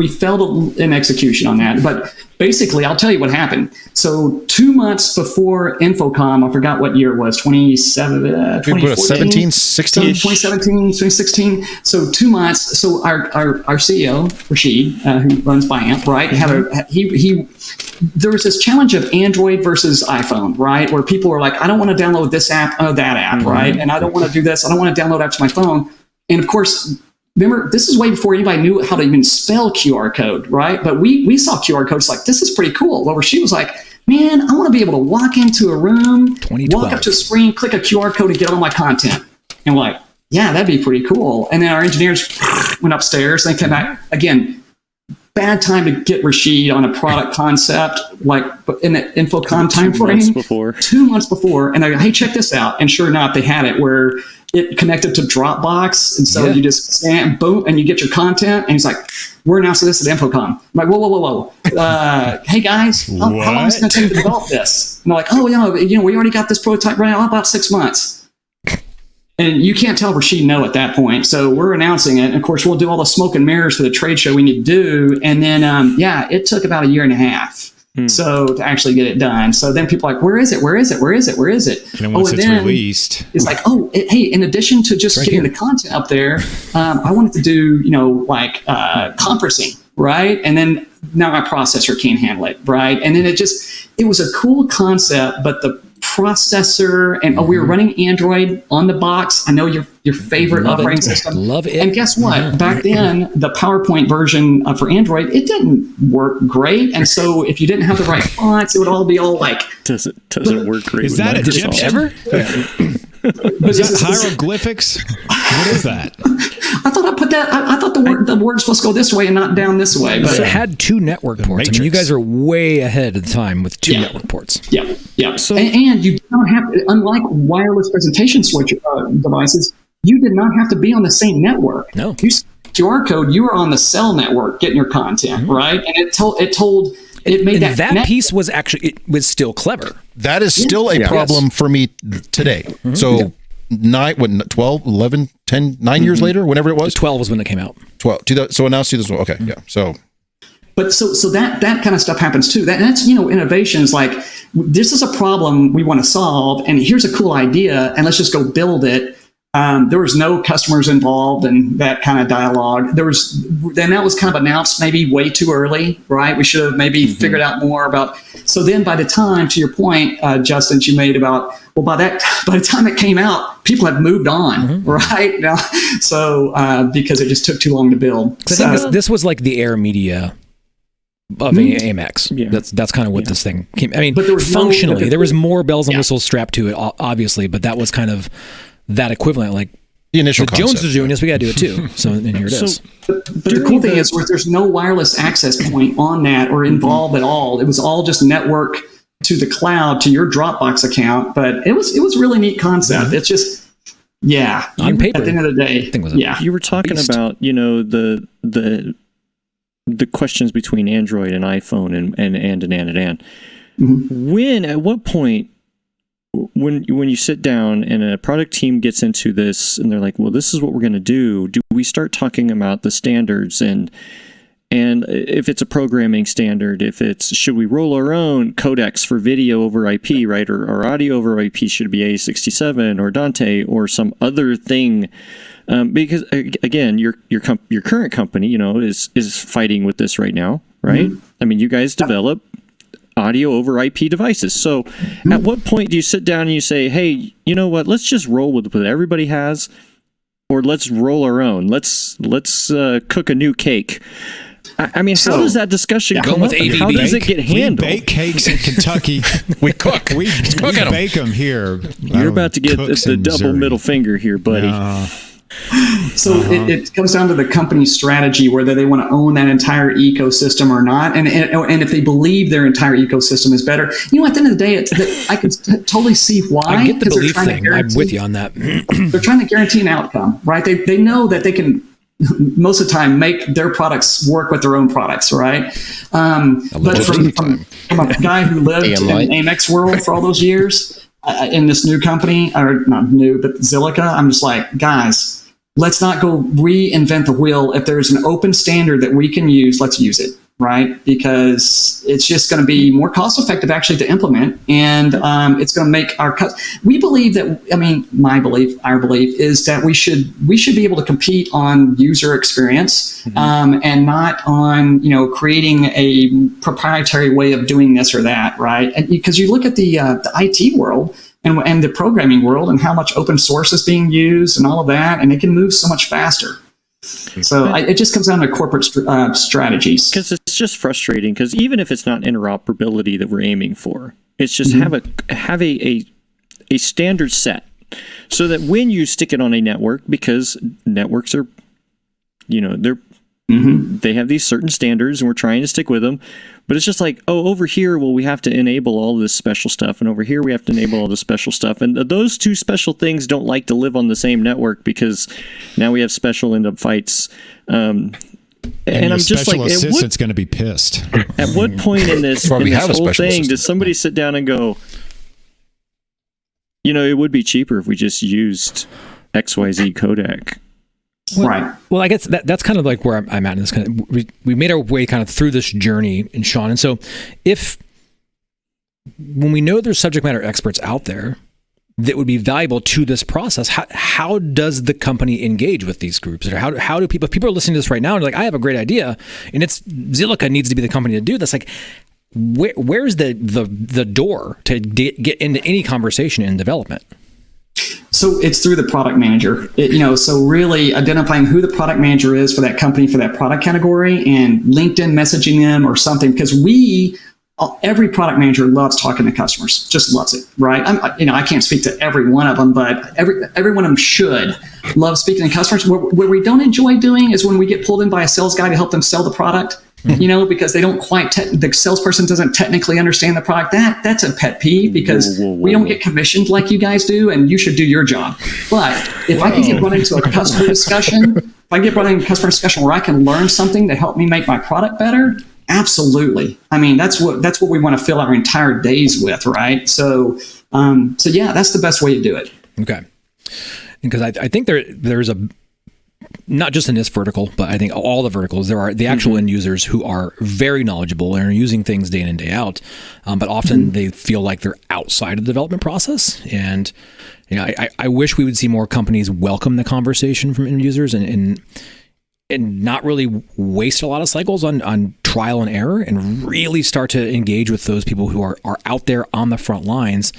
failed in execution on that. But basically, I'll tell you what happened. So 2 months before Infocom, I forgot what year it was, 2017, 16? 2017, 2016. So 2 months. So our CEO, Rashid, who runs Biamp, right, there was this challenge of Android versus iPhone, right, where people were like, I don't want to download this app or that app, right, and I don't want to do this. I don't want to download apps to my phone. And of course, remember, this is way before anybody knew how to even spell QR code, right? But we saw QR codes like, this is pretty cool. Well, she was like, man, I want to be able to walk into a room, walk up to a screen, click a QR code, and get all my content. And we're like, yeah, that'd be pretty cool. And then our engineers went upstairs and they came back. Again, bad time to get Rashid on a product concept, like in the Infocom time frame. 2 months before. And I go, hey, check this out. And sure enough, they had it where it connected to Dropbox. And so you just scan, boom, and you get your content. And he's like, we're announcing this at Infocom. I'm like, whoa. Hey, guys, how long is it going to take to develop this? And they're like, oh, we already got this prototype running out about 6 months. And you can't tell Rashid no at that point. So we're announcing it. And of course, we'll do all the smoke and mirrors for the trade show we need to do. And then, it took about a year and a half. So to actually get it done. So then people are like, where is it? And once it's released, it's like, hey, in addition to just getting the content up there, I wanted to do, compressing, right? And then now my processor can't handle it, right? And then it was a cool concept, but the processor and we were running Android on the box. I know your favorite operating system. Love it. And guess what? Back then, the PowerPoint version for Android, it didn't work great. And so if you didn't have the right fonts, it would all be all like doesn't work great. Is that Egyptian? Ever? Is that hieroglyphics? What is that? I thought I put that. I thought the word's supposed to go this way and not down this way. But it had 2 network ports. I mean, you guys are way ahead of the time with 2 network ports. Yeah. So, and you don't have, unlike wireless presentation switch devices, you did not have to be on the same network. No. You QR code. You were on the cell network getting your content, right? And it made that piece was still clever. That is still a problem for me today. So 12, 11, 10, 9 years later, whenever it was. 12 was when it came out. 12. So announced 2012. Okay, yeah. So. But so that kind of stuff happens too. That's innovations like this is a problem we want to solve, and here's a cool idea, and let's just go build it. There was no customers involved in that kind of dialogue. Then that was kind of announced maybe way too early, right? We should have maybe figured out more about. So then by the time, to your point, Justin, you made about, by the time it came out, people had moved on, right? Now, so because it just took too long to build. So I think this was like the Air Media of Amex. Yeah. That's kind of what this thing came. I mean, but functionally, there was more bells and whistles strapped to it, obviously, but that was kind of that equivalent. Like the initial concept. Jones is doing this, we got to do it too. So and here it is. But the cool thing is, there's no wireless access point on that or involved at all. It was all just network to the cloud to your Dropbox account. But it was really neat concept. It's just on paper. At the end of the day, you were talking about the questions between Android and iPhone and. When at what point when you sit down and a product team gets into this and they're like, well, this is what we're going to do we start talking about the standards and And if it's a programming standard, if it's, should we roll our own codecs for video over IP, right? Or audio over IP, should it be A67 or Dante or some other thing? Because again, your current company, is fighting with this right now, right? Mm-hmm. I mean, you guys develop audio over IP devices. So at what point do you sit down and you say, hey, you know what, let's just roll with what everybody has, or let's roll our own. Let's cook a new cake. I mean, how does that discussion go? How does it get handled? We bake cakes in Kentucky. We cook. We bake them here. You're about to get the double middle finger here, buddy. So it comes down to the company's strategy, whether they want to own that entire ecosystem or not. And if they believe their entire ecosystem is better, at the end of the day, I can totally see why. I get the belief thing. I'm with you on that. They're trying to guarantee an outcome, right? They know that they can, most of the time, make their products work with their own products, right? But from a guy who lived in Amex world for all those years, in this new company, or not new, but Zilliqa, I'm just like, guys, let's not go reinvent the wheel. If there's an open standard that we can use, let's use it, right? Because it's just going to be more cost effective actually to implement, and it's going to make we believe that, our belief is that we should be able to compete on user experience, and not on creating a proprietary way of doing this or that, right? And because you look at the IT world and the programming world and how much open source is being used and all of that, and it can move so much faster. So it just comes down to corporate strategies. Because it's just frustrating, because even if it's not interoperability that we're aiming for, it's just have a standard set, so that when you stick it on a network, because networks are, they have these certain standards and we're trying to stick with them. But it's just like, over here, we have to enable all this special stuff. And over here, we have to enable all this special stuff. And those two special things don't like to live on the same network, because now we have special end up fights. And I'm just like, assistant's going to be pissed. At what point in this whole thing does somebody sit down and go, it would be cheaper if we just used XYZ codec? Right. Well, I guess that's kind of like where I'm at in this kind of, we made our way kind of through this journey, and Shaun. And so when we know there's subject matter experts out there that would be valuable to this process, how does the company engage with these groups? Or how do people, if people are listening to this right now and they're like, I have a great idea and Zilliqa needs to be the company to do this, like, where's the door to get into any conversation in development? So it's through the product manager, so really identifying who the product manager is for that company, for that product category, and LinkedIn messaging them or something, because every product manager loves talking to customers, just loves it, right? I can't speak to every one of them, but every one of them should love speaking to customers. Where we don't enjoy doing is when we get pulled in by a sales guy to help them sell the product. Because they don't quite, the salesperson doesn't technically understand the product. That's a pet peeve, because we don't get commissioned like you guys do, and you should do your job. But if I can get run into a customer discussion, where I can learn something to help me make my product better, absolutely. That's what we want to fill our entire days with, right? So yeah, that's the best way to do it. Okay. Because I think there's a, not just in this vertical, but I think all the verticals, there are the actual end users who are very knowledgeable and are using things day in and day out. But often they feel like they're outside of the development process. And I wish we would see more companies welcome the conversation from end users and not really waste a lot of cycles on trial and error, and really start to engage with those people who are out there on the front lines,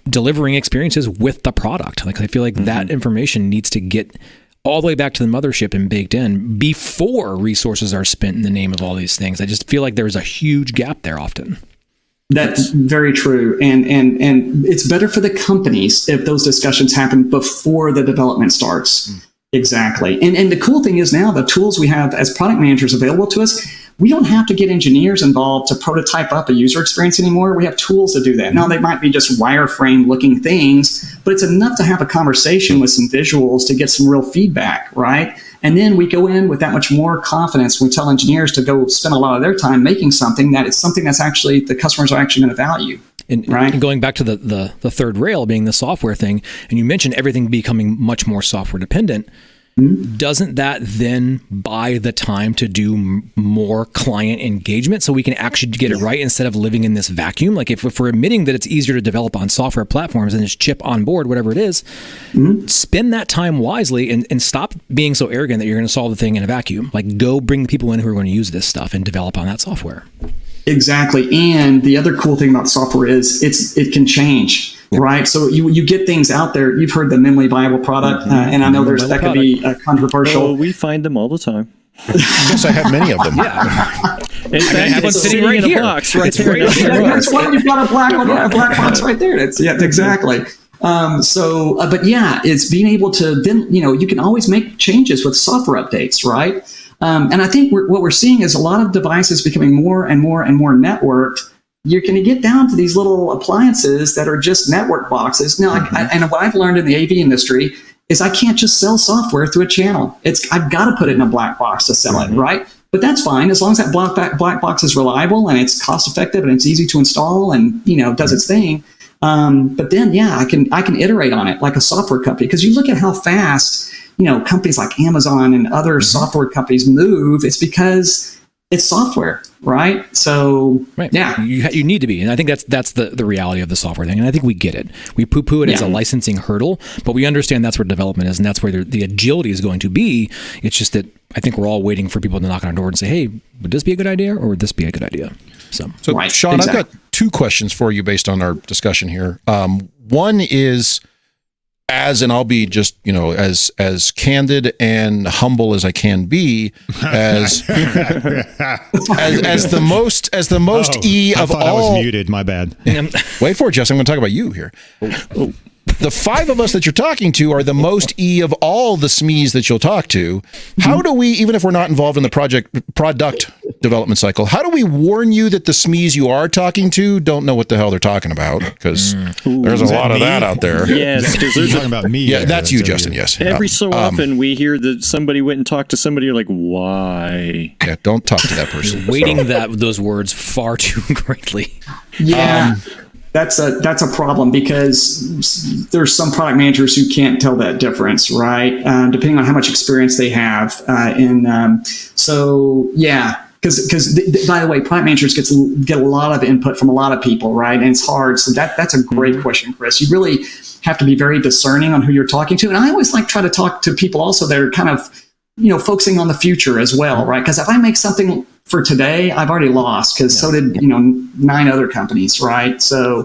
delivering experiences with the product. Like, I feel like that information needs to get all the way back to the mothership and baked in before resources are spent in the name of all these things. I just feel like there's a huge gap there often. That's very true. And it's better for the companies if those discussions happen before the development starts. Exactly. And the cool thing is, now the tools we have as product managers available to us, we don't have to get engineers involved to prototype up a user experience anymore. We have tools to do that. Now, they might be just wireframe looking things, but it's enough to have a conversation with some visuals to get some real feedback, right? And then we go in with that much more confidence when we tell engineers to go spend a lot of their time making something that it's something that's actually the customers are actually going to value. And going back to the third rail being the software thing, and you mentioned everything becoming much more software dependent, doesn't that then buy the time to do more client engagement so we can actually get it right instead of living in this vacuum? Like if we're admitting that it's easier to develop on software platforms and just chip on board, whatever it is, spend that time wisely and stop being so arrogant that you're going to solve the thing in a vacuum. Like go bring the people in who are going to use this stuff and develop on that software. Exactly. And the other cool thing about software is it can change. Right. So you get things out there. You've heard the minimally viable product. And I know that could be controversial. Oh, we find them all the time. Yes, I have many of them. Yeah. In fact, I have one sitting right here. Box right there. That's why you've got a black box right there. Exactly. But yeah, it's being able to then, you can always make changes with software updates, right? And I think what we're seeing is a lot of devices becoming more and more and more networked. You're going to get down to these little appliances that are just network boxes. Now, and what I've learned in the AV industry is I can't just sell software through a channel. I've got to put it in a black box to sell it, right? But that's fine as long as that black box is reliable and it's cost effective and it's easy to install and does its thing. But then, I can iterate on it like a software company, because you look at how fast companies like Amazon and other software companies move. It's because it's software, right? So, yeah. You need to be. And I think that's the reality of the software thing. And I think we get it. We poo-poo it as a licensing hurdle, but we understand that's where development is, and that's where the agility is going to be. It's just that I think we're all waiting for people to knock on our door and say, hey, would this be a good idea or would this be a good idea? So right, Shaun, exactly. I've got two questions for you based on our discussion here. One is, and I'll be just, as candid and humble as I can be, as the most E of all. I was muted. My bad. Wait for it, Jess. I'm going to talk about you here. The five of us that you're talking to are the most E of all the SMEs that you'll talk to. How do we, even if we're not involved in the product development cycle, how do we warn you that the SMEs you are talking to don't know what the hell they're talking about? Because there's a lot of that out there. Yes, because you're talking about me. Yeah, that's you, Justin. Yes. Every so often we hear that somebody went and talked to somebody. You're like, why? Yeah, don't talk to that person. Waiting those words far too greatly. Yeah. That's a problem, because there's some product managers who can't tell that difference, right? Depending on how much experience they have. Because by the way, product managers get a lot of input from a lot of people, right? And it's hard. So that's a great question, Chris. You really have to be very discerning on who you're talking to. And I always try to talk to people also that are kind of, focusing on the future as well, right? Because if I make something for today, I've already lost, because so did 9 other companies, right? So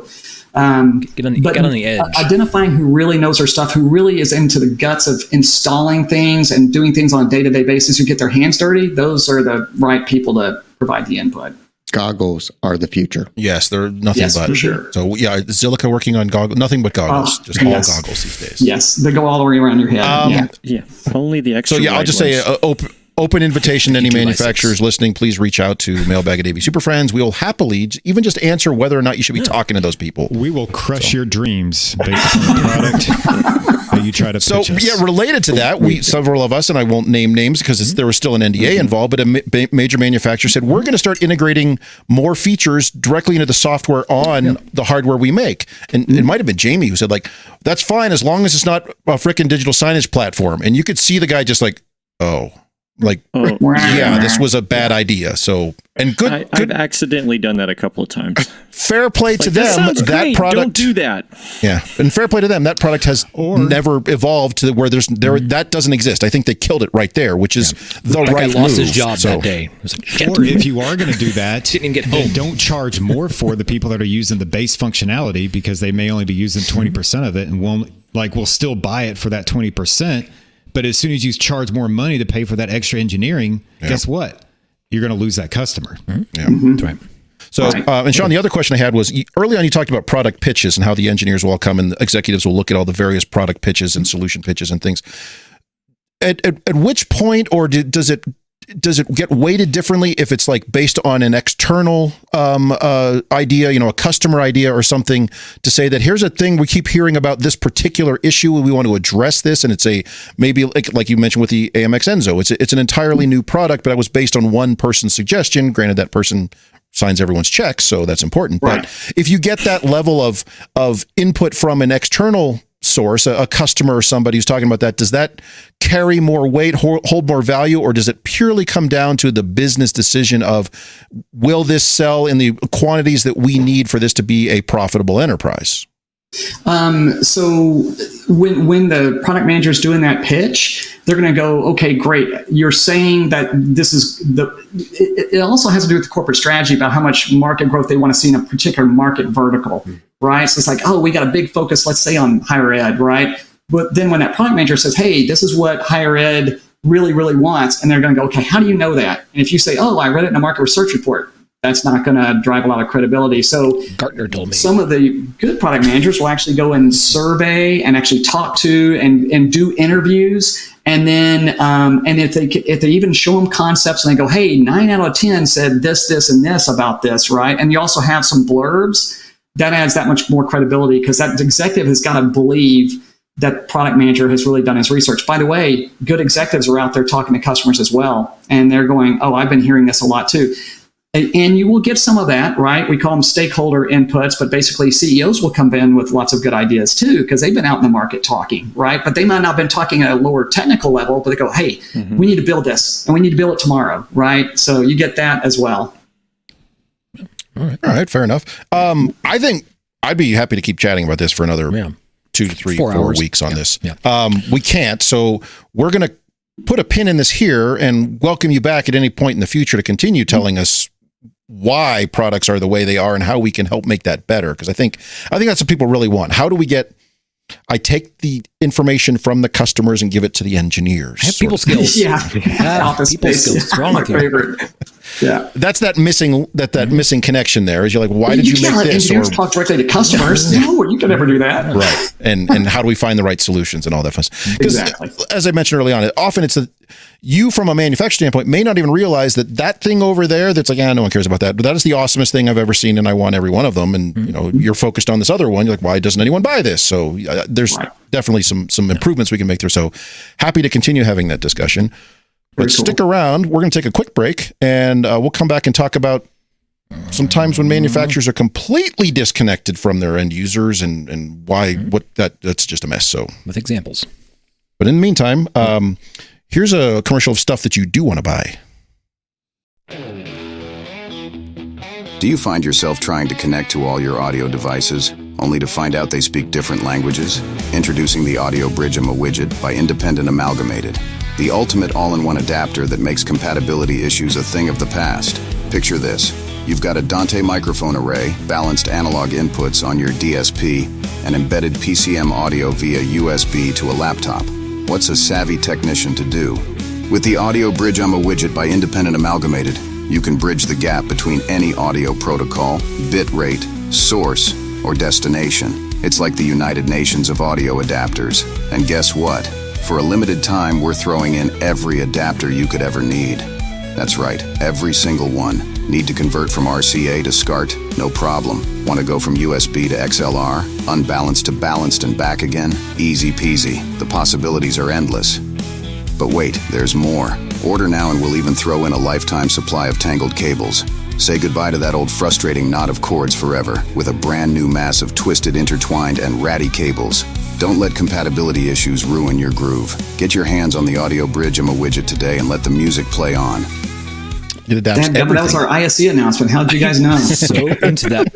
get on the edge. Identifying who really knows their stuff, who really is into the guts of installing things and doing things on a day-to-day basis, who get their hands dirty, those are the right people to provide the input. Goggles are the future. Yes, they're nothing but. For sure. So yeah, Zilliqa working on goggles, nothing but goggles, just all goggles these days. Yes, they go all the way around your head. Only the extra. So yeah, I'll just say open invitation to any manufacturers listening. Please reach out to mailbag@AV SuperFriends. We will happily even just answer whether or not you should be talking to those people. We will crush your dreams based on the product that you try to pitch us. Yeah, related to that, several of us, and I won't name names because there was still an NDA involved, but a major manufacturer said, we're going to start integrating more features directly into the software on the hardware we make. And it might have been Jamie who said, that's fine as long as it's not a frickin' digital signage platform. And you could see the guy just this was a bad idea. So, and I've accidentally done that a couple of times. Fair play to them. That product, don't do that. Yeah, and fair play to them. That product has never evolved to where that doesn't exist. I think they killed it right there, which is the right move. Lost his job that day. Or if you are going to do that, didn't get home. Don't charge more for the people that are using the base functionality, because they may only be using 20% of it, and we'll still buy it for that 20%. But as soon as you charge more money to pay for that extra engineering, guess what? You're going to lose that customer. Yeah, that's right. So, and Shaun, the other question I had was, early on you talked about product pitches and how the engineers will all come and the executives will look at all the various product pitches and solution pitches and things. At which point, or does it get weighted differently if it's based on an external idea, a customer idea or something, to say that here's a thing we keep hearing about this particular issue and we want to address this, and it's maybe like you mentioned with the AMX Enzo, it's an entirely new product, but it was based on one person's suggestion. Granted, that person signs everyone's checks, so that's important. Right. But if you get that level of input from an external source, a customer or somebody who's talking about that, does that carry more weight, hold more value, or does it purely come down to the business decision of, will this sell in the quantities that we need for this to be a profitable enterprise? So when the product manager is doing that pitch, they're going to go, okay, great. You're saying that this is it also has to do with the corporate strategy about how much market growth they want to see in a particular market vertical, right? So it's like, oh, we got a big focus, let's say on higher ed, right? But then when that product manager says, hey, this is what higher ed really, really wants, and they're going to go, okay, how do you know that? And if you say, oh, I read it in a market research report, that's not going to drive a lot of credibility. So Gartner told me. Some of the good product managers will actually go and survey and actually talk to and do interviews. And then and if they even show them concepts and they go, hey, 9 out of 10 said this, this, and this about this, right? And you also have some blurbs, that adds that much more credibility because that executive has got to believe that product manager has really done his research. By the way, good executives are out there talking to customers as well. And they're going, oh, I've been hearing this a lot too. And you will get some of that, right? We call them stakeholder inputs, but basically CEOs will come in with lots of good ideas too, because they've been out in the market talking, right? But they might not have been talking at a lower technical level, but they go, hey, we need to build this and we need to build it tomorrow, right? So you get that as well. All right, fair enough. I think I'd be happy to keep chatting about this for another 2 to 3, 4 weeks on this. Yeah. We can't, so we're going to put a pin in this here and welcome you back at any point in the future to continue telling us why products are the way they are and how we can help make that better. Because I think that's what people really want. How do we I take the information from the customers and give it to the engineers. I have people skills. Office people space. skills. What's wrong with you? Favorite. Yeah. That's that missing missing connection there. Is you're like, why did you make this? Engineers talk directly to customers. No, you can never do that. Right. And how do we find the right solutions and all that fun stuff? Exactly. As I mentioned early on, often it's you from a manufacturing standpoint may not even realize that thing over there that's like, no one cares about that. But that is the awesomest thing I've ever seen, and I want every one of them. And you're focused on this other one. You're like, why doesn't anyone buy this? So there's definitely some improvements we can make there. So happy to continue having that discussion. But stick around. We're going to take a quick break, and we'll come back and talk about some times when manufacturers are completely disconnected from their end users and why that's just a mess. So with examples. But in the meantime, here's a commercial of stuff that you do want to buy. Do you find yourself trying to connect to all your audio devices, only to find out they speak different languages? Introducing the Audio Bridge widget by Independent Amalgamated, the ultimate all-in-one adapter that makes compatibility issues a thing of the past. Picture this. You've got a Dante microphone array, balanced analog inputs on your DSP, and embedded PCM audio via USB to a laptop. What's a savvy technician to do? With the Audio Bridge widget by Independent Amalgamated, you can bridge the gap between any audio protocol, bit rate, source, or destination. It's like the United Nations of audio adapters. And guess what? For a limited time, we're throwing in every adapter you could ever need. That's right, every single one. Need to convert from RCA to SCART? No problem. Want to go from USB to XLR? Unbalanced to balanced and back again? Easy peasy. The possibilities are endless. But wait, there's more. Order now and we'll even throw in a lifetime supply of tangled cables. Say goodbye to that old frustrating knot of cords forever with a brand new mass of twisted, intertwined, and ratty cables. Don't let compatibility issues ruin your groove. Get your hands on the Audio Bridge widget today and let the music play on. That was our ISE announcement. How did you guys know? So into that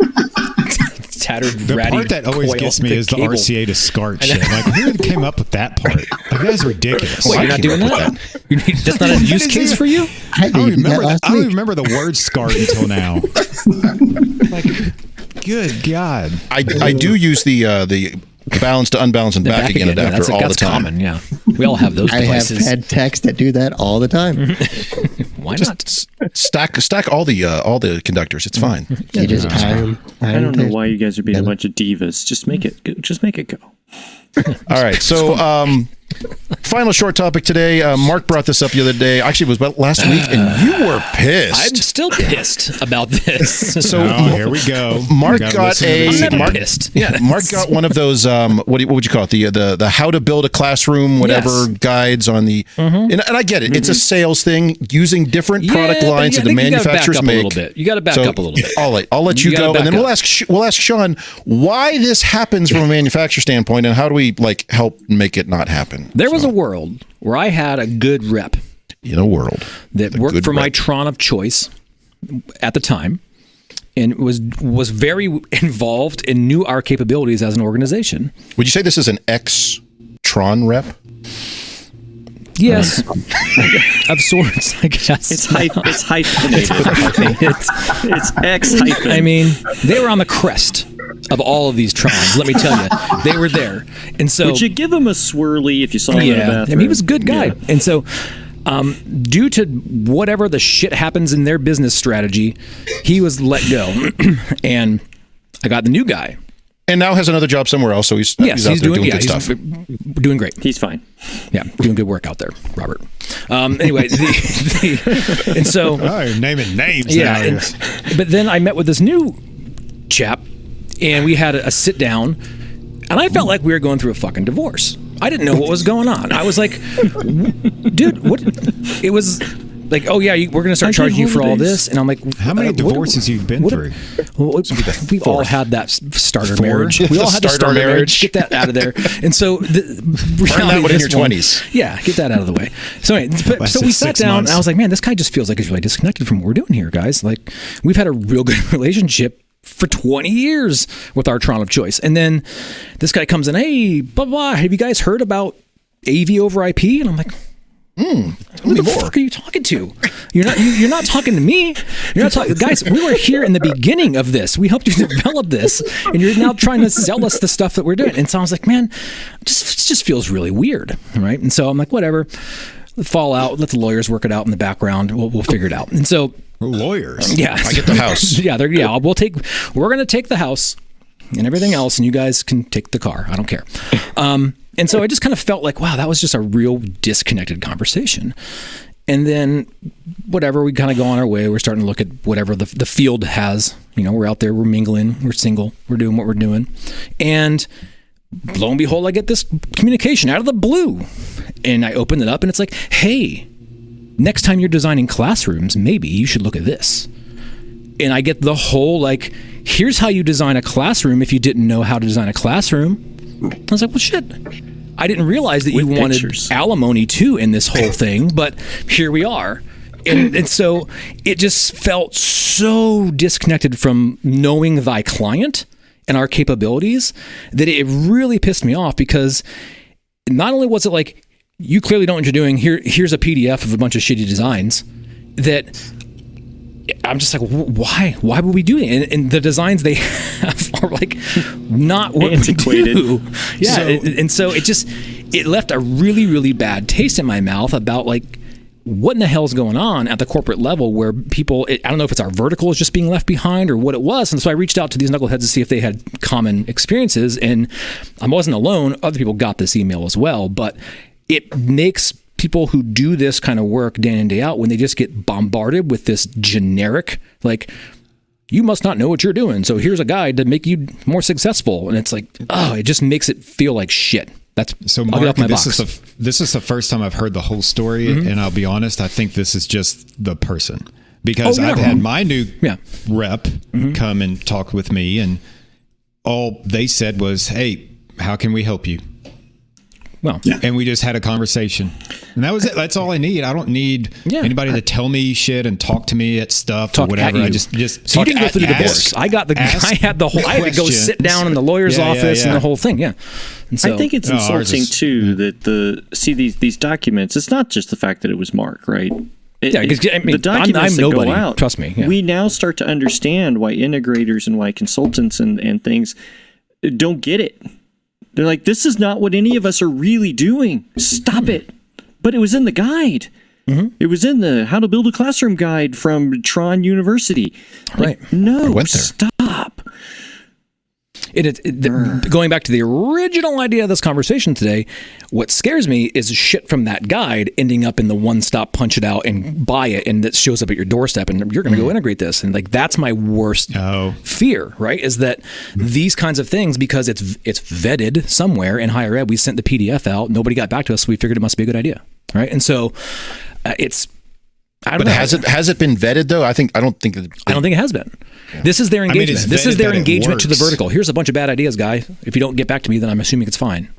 tattered, ratty part that always gets me is the RCA to SCART shit. Like, who came up with that part? Like, that's ridiculous. Wait, you're not doing that? That's not a use case for you? I don't even remember the word SCART until now. Like, good God. I do use the balanced to unbalanced and back again adapter all the time. Common, yeah. We all have those devices. I have had techs that do that all the time. Why just not? Stack all the conductors. It's fine. You just tie them. I don't know why you guys are being a bunch of divas. Just make it go. All right. So Final short topic today. Mark brought this up the other day. Actually, it was about last week, and you were pissed. I'm still pissed about this. So here we go. Mark got pissed. Yeah. Mark got one of those. What would you call it? The how to build a classroom, whatever guides on the. And I get it. It's a sales thing using different product lines that the manufacturers make. You got to back up a little bit. I'll let you go, and then we'll ask Shaun why this happens from a manufacturer standpoint, and how do we help make it not happen. There was a world where I had a good rep in a world that worked for my Tron of choice at the time, and was very involved and knew our capabilities as an organization. Would you say this is an ex-Tron rep? Yes, of sorts, I guess. It's hyphenated. It's X-hyphen. I mean, they were on the crest of all of these Trons. Let me tell you, they were there. And so, would you give him a swirly if you saw him in the bathroom? I mean, he was a good guy. Yeah. And so, due to whatever the shit happens in their business strategy, he was let go, and I got the new guy. And now has another job somewhere else, so he's out there doing good stuff. Doing great. He's fine. Yeah, doing good work out there, Robert. Anyway, and so you're naming names. Yeah, but then I met with this new chap, and we had a sit down, and I felt like we were going through a fucking divorce. I didn't know what was going on. I was like, dude, what? It was like, oh yeah, we're going to start charging you for all this, and I'm like, how many divorces you've been through? We've all had that starter marriage. We all had the starter marriage. Get that out of there. And so, burn that one in your 20s. Yeah, get that out of the way. So anyway, so we sat down, and I was like, man, this guy just feels like he's really disconnected from what we're doing here, guys. Like, we've had a real good relationship for 20 years with our Tron of choice, and then this guy comes in, hey, blah blah. Have you guys heard about AV over IP? And I'm like, who the fuck are you talking to? You're not talking to me. You're not talking, guys. We were here in the beginning of this. We helped you develop this, and you're now trying to sell us the stuff that we're doing. And so I was like, man, it just feels really weird, right? And so I'm like, whatever, fall out. Let the lawyers work it out in the background. We'll figure it out. And so lawyers, yeah, I get the house. yeah, we're gonna take the house and everything else, and you guys can take the car. I don't care. And so I just kind of felt like, wow, that was just a real disconnected conversation. And then whatever, we kind of go on our way. We're starting to look at whatever the field has. We're out there, we're mingling, we're single, we're doing what we're doing. And lo and behold, I get this communication out of the blue. And I open it up, and it's like, hey, next time you're designing classrooms, maybe you should look at this. And I get the whole, like, here's how you design a classroom if you didn't know how to design a classroom. I was like, well, shit. I didn't realize that you wanted alimony too in this whole thing, but here we are. And so it just felt so disconnected from knowing thy client and our capabilities that it really pissed me off, because not only was it like, you clearly don't know what you're doing, here's a PDF of a bunch of shitty designs, that I'm just like, why would we do it? And the designs they have are like not what antiquated. We do. Yeah. And so it left a really, really bad taste in my mouth about like, what in the hell's going on at the corporate level, where people, I don't know if it's our vertical is just being left behind or what it was. And so I reached out to these knuckleheads to see if they had common experiences, and I wasn't alone. Other people got this email as well, but it makes people who do this kind of work day in and day out, when they just get bombarded with this generic, like, you must not know what you're doing, so here's a guide to make you more successful. And it's like, oh, it just makes it feel like shit. That's so, Mark, this is the first time I've heard the whole story, and I'll be honest, I think this is just the person, because I've had my new rep come and talk with me, and all they said was, hey, how can we help you? Well, and we just had a conversation, and that was it. That's all I need. I don't need anybody to tell me shit and talk to me at stuff or whatever. I just so you didn't go through the divorce. I had to go sit down in the lawyer's office and the whole thing. Yeah. And so, I think it's insulting too that these documents. It's not just the fact that it was Mark, right? Because the documents that nobody, go out. Trust me. Yeah. We now start to understand why integrators and why consultants and things don't get it. They're like, this is not what any of us are really doing. Stop it. But it was in the guide. It was in the How to Build a Classroom guide from Tron University. Like, right. No, stop. Going back to the original idea of this conversation today, what scares me is shit from that guide ending up in the one-stop punch it out and buy it, and that shows up at your doorstep, and you're going to go integrate this, and like that's my worst fear, right? Is that these kinds of things, because it's vetted somewhere in higher ed, we sent the PDF out, nobody got back to us, so we figured it must be a good idea, right? And so has it been vetted though? I don't think it has been. Yeah. This is their engagement. This is their engagement to the vertical. Here's a bunch of bad ideas, guy. If you don't get back to me, then I'm assuming it's fine.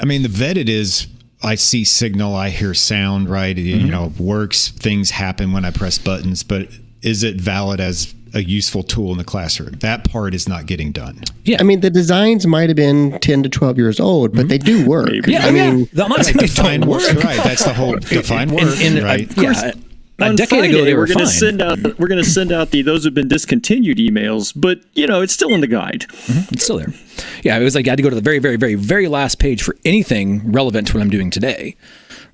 I mean, the vetted is, I see signal, I hear sound, right? You know, works, things happen when I press buttons, but is it valid as a useful tool in the classroom? That part is not getting done. Yeah. I mean, the designs might have been 10 to 12 years old, but they do work. Yeah, I mean, I'm not saying they don't work. Right. That's the whole define work, right? Of course. Yeah. A decade ago, they were fine. We're going to send out the those have been discontinued emails, but it's still in the guide. It's still there. Yeah, it was like I had to go to the very, very, very, very last page for anything relevant to what I'm doing today.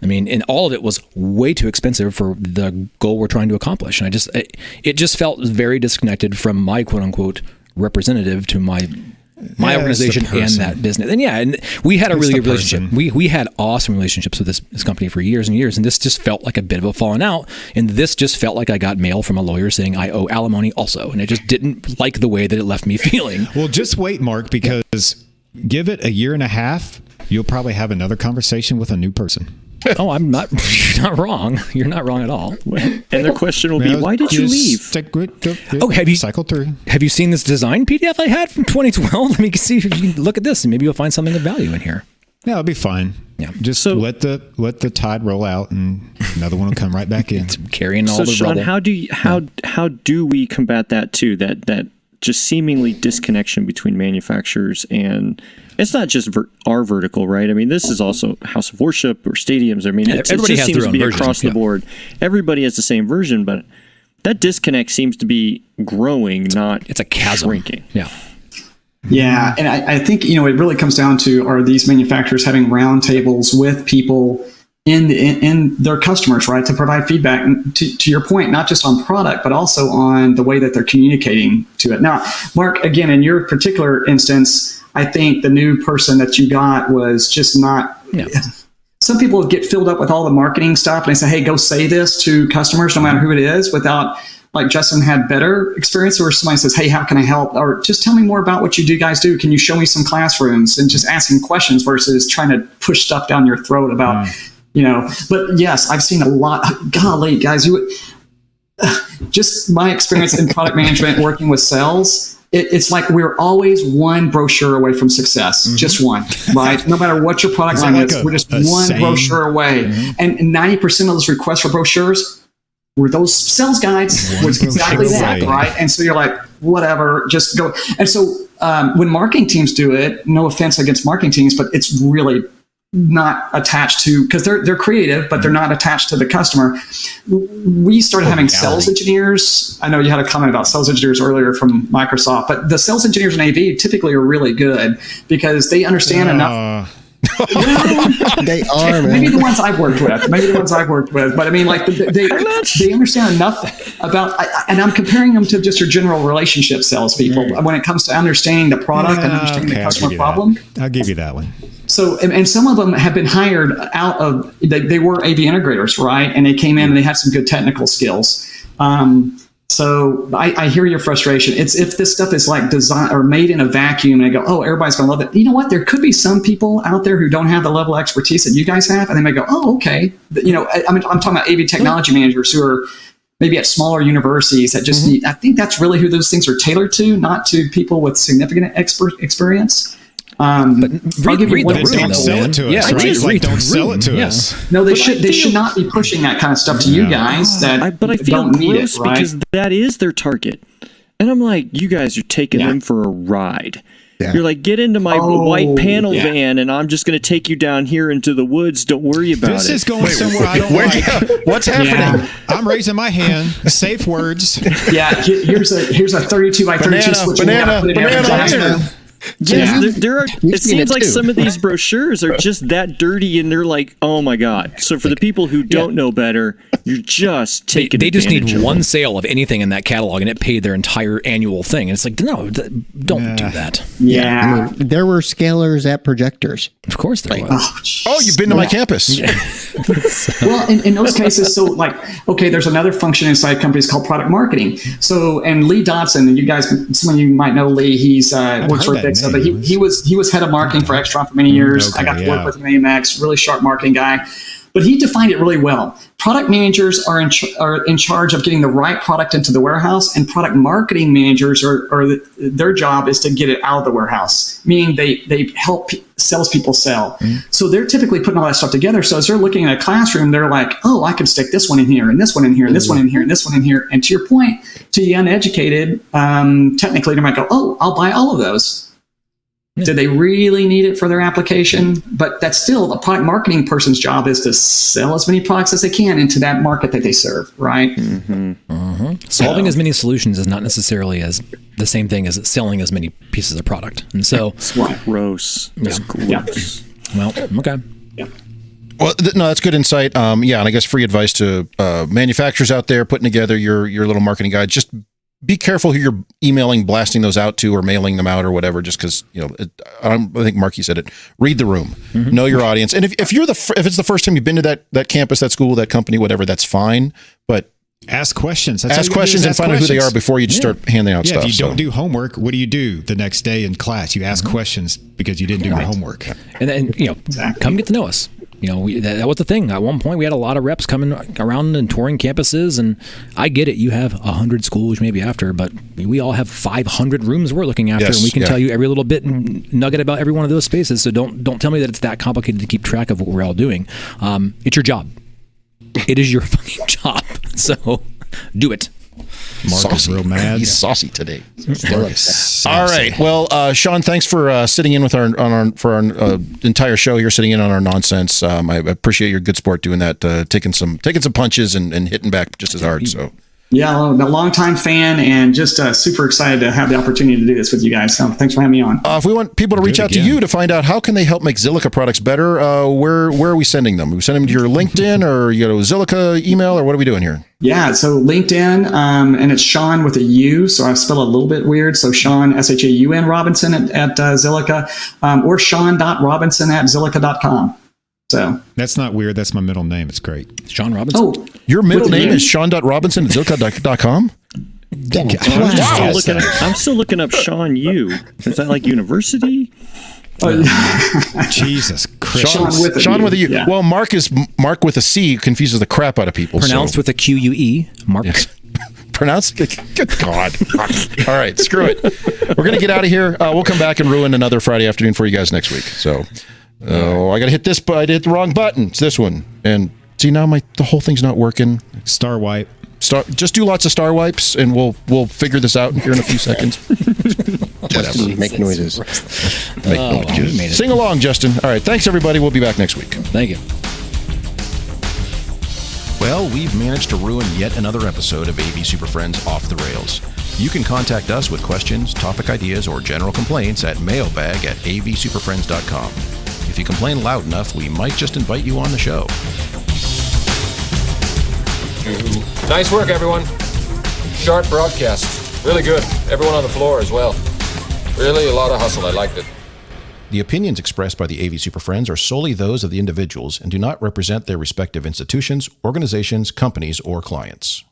I mean, and all of it was way too expensive for the goal we're trying to accomplish. And it just felt very disconnected from my quote unquote representative to my organization and that business. And and we had a really good relationship. We had awesome relationships with this company for years and years. And this just felt like a bit of a falling out. And this just felt like I got mail from a lawyer saying I owe alimony also. And I just didn't like the way that it left me feeling. Well, just wait, Mark, because give it a year and a half, you'll probably have another conversation with a new person. Oh, you're not wrong. You're not wrong at all. And the question will be, why did you leave? Have you cycled through? Have you seen this design PDF I had from 2012? Let me see if you can look at this, and maybe you'll find something of value in here. Yeah, it'll be fine. Yeah, just let the tide roll out, and another one will come right back in. Carrying all the Shaun, rubble. how do we combat that too? That just seemingly disconnection between manufacturers, and it's not just our vertical, right? I mean, this is also House of Worship or stadiums. I mean, it just seems to be across the board. Everybody has the same version, but that disconnect seems to be growing, not it's a chasm shrinking. Yeah. Yeah, and I think it really comes down to, are these manufacturers having roundtables with people in their customers, right, to provide feedback, and to your point, not just on product, but also on the way that they're communicating to it. Now, Mark, again, in your particular instance, I think the new person that you got was just not. Yeah. Some people get filled up with all the marketing stuff, and they say, "Hey, go say this to customers, no matter who it is," without. Like Justin had better experience, or somebody says, "Hey, how can I help?" Or just tell me more about what you guys do. Can you show me some classrooms? And just asking questions versus trying to push stuff down your throat about. But yes, I've seen a lot. Golly, guys, just my experience in product management working with sales, it's like we're always one brochure away from success, just one, right? No matter what your product line is, we're just one brochure away. And 90% of those requests for brochures were those sales guides, was exactly that, right? And so you're like, whatever, just go. And so when marketing teams do it, no offense against marketing teams, but it's really not attached to, because they're creative, but they're not attached to the customer. We started having sales engineers. I know you had a comment about sales engineers earlier from Microsoft, but the sales engineers in AV typically are really good because they understand enough. They are, man. Maybe the ones I've worked with, but I mean, like they understand enough about, and I'm comparing them to just your general relationship salespeople when it comes to understanding the product and understanding the customer problem. I'll give you that one. So, and some of them have been hired out of, they were AV integrators, right? And they came in and they had some good technical skills. So I hear your frustration. It's if this stuff is like designed or made in a vacuum and I go, oh, everybody's going to love it. You know what? There could be some people out there who don't have the level of expertise that you guys have. And they may go, oh, okay. I'm talking about AV technology managers who are maybe at smaller universities that just need, I think that's really who those things are tailored to, not to people with significant experience. But I'll give you one example. Don't sell it to us, right? Like, don't sell it to us. No, they should not be pushing that kind of stuff to you guys but I feel don't need gross it, right? because that is their target. And I'm like, you guys are taking them for a ride. Yeah. You're like, get into my white panel van and I'm just going to take you down here into the woods. Don't worry about it. This is going somewhere I don't like. What's happening? I'm raising my hand. Safe words. Yeah, here's a 32 by 32 switch. Banana. Yes, there are. It seems like some of these brochures are just that dirty, and they're like, "Oh my god!" So for the people who don't know better, you're just taking. They just need advantage of one them. sale of anything in that catalog, and it paid their entire annual thing. And it's like, no, don't do that. Yeah. I mean, there were scalers at projectors. Of course there was. Oh, you've been to my campus. Well, in those cases, so like, okay, there's another function inside companies called product marketing. So, and Lee Dodson, and you guys, some of you might know Lee. He's works for Bixo, but he was head of marketing for Extron for many years. Okay, I got to work with him at AMX, really sharp marketing guy. But he defined it really well. Product managers are in charge of getting the right product into the warehouse, and product marketing managers their job is to get it out of the warehouse, meaning they help salespeople sell. So they're typically putting all that stuff together. So as they're looking at a classroom, they're like, oh, I can stick this one in here, and this one in here, and this one in here, and this one in here. And to your point, to the uneducated, technically they might go, oh, I'll buy all of those. Do they really need it for their application? But that's still a product marketing person's job is to sell as many products as they can into that market that they serve, right? Solving as many solutions is not necessarily as the same thing as selling as many pieces of product. And so, Gross. That's gross. well, okay. Well, no, that's good insight. Yeah, and I guess free advice to manufacturers out there putting together your little marketing guide. Just be careful who you're emailing, blasting those out to, or mailing them out, or whatever. Just because I think Marky said it. Read the room, know your audience, and if it's the first time you've been to that campus, that school, that company, whatever, that's fine. But ask questions. Ask questions and find out who they are before you just start handing out stuff. If you don't do homework, what do the next day in class? You ask questions because you didn't do your homework. And then come get to know us. That was the thing. At one point, we had a lot of reps coming around and touring campuses, and I get it. You have 100 schools maybe after, but we all have 500 rooms we're looking after, and we can tell you every little bit and nugget about every one of those spaces. So don't tell me that it's that complicated to keep track of what we're all doing. It's your job. It is your fucking job. So do it. Mark is real mad. He's saucy today. All right. Well, Shaun, thanks for sitting in with our entire show here, sitting in on our nonsense. I appreciate your good sport doing that, taking some punches and hitting back just as hard. So. Yeah, I'm a longtime fan and just super excited to have the opportunity to do this with you guys. So thanks for having me on. If we want people to reach out to you to find out how can they help make Zilliqa products better, where are we sending them? We send them to your LinkedIn or Zilliqa email, or what are we doing here? Yeah, so LinkedIn, and it's Shaun with a U, so I spell it a little bit weird. So Shaun, SHAUN Robinson at Zilliqa, or Shaun.Robinson@Zilliqa.com. So that's not weird. That's my middle name. It's great. Shaun Robinson. Oh, your middle name is Shaun.Robinson@Zilliqa.com? I'm still looking up Shaun U. Is that like university? Jesus Christ. Shaun with a U. Yeah. Well, Mark with a C confuses the crap out of people. Pronounced with a QUE. Mark. Yeah. Pronounced? Good God. All right, screw it. We're going to get out of here. We'll come back and ruin another Friday afternoon for you guys next week. So, I got to hit this, but I hit the wrong button. It's this one. And see, now the whole thing's not working. Star wipe. Just do lots of star wipes, and we'll figure this out here in a few seconds. Justin, make noises. Sing along, Justin. All right, thanks everybody. We'll be back next week. Thank you. Well, we've managed to ruin yet another episode of AV Super Friends Off the Rails. You can contact us with questions, topic ideas, or general complaints at mailbag@avsuperfriends.com. If you complain loud enough, we might just invite you on the show. Nice work, everyone. Sharp broadcast. Really good. Everyone on the floor as well. Really a lot of hustle. I liked it. The opinions expressed by the AV Super Friends are solely those of the individuals and do not represent their respective institutions, organizations, companies, or clients.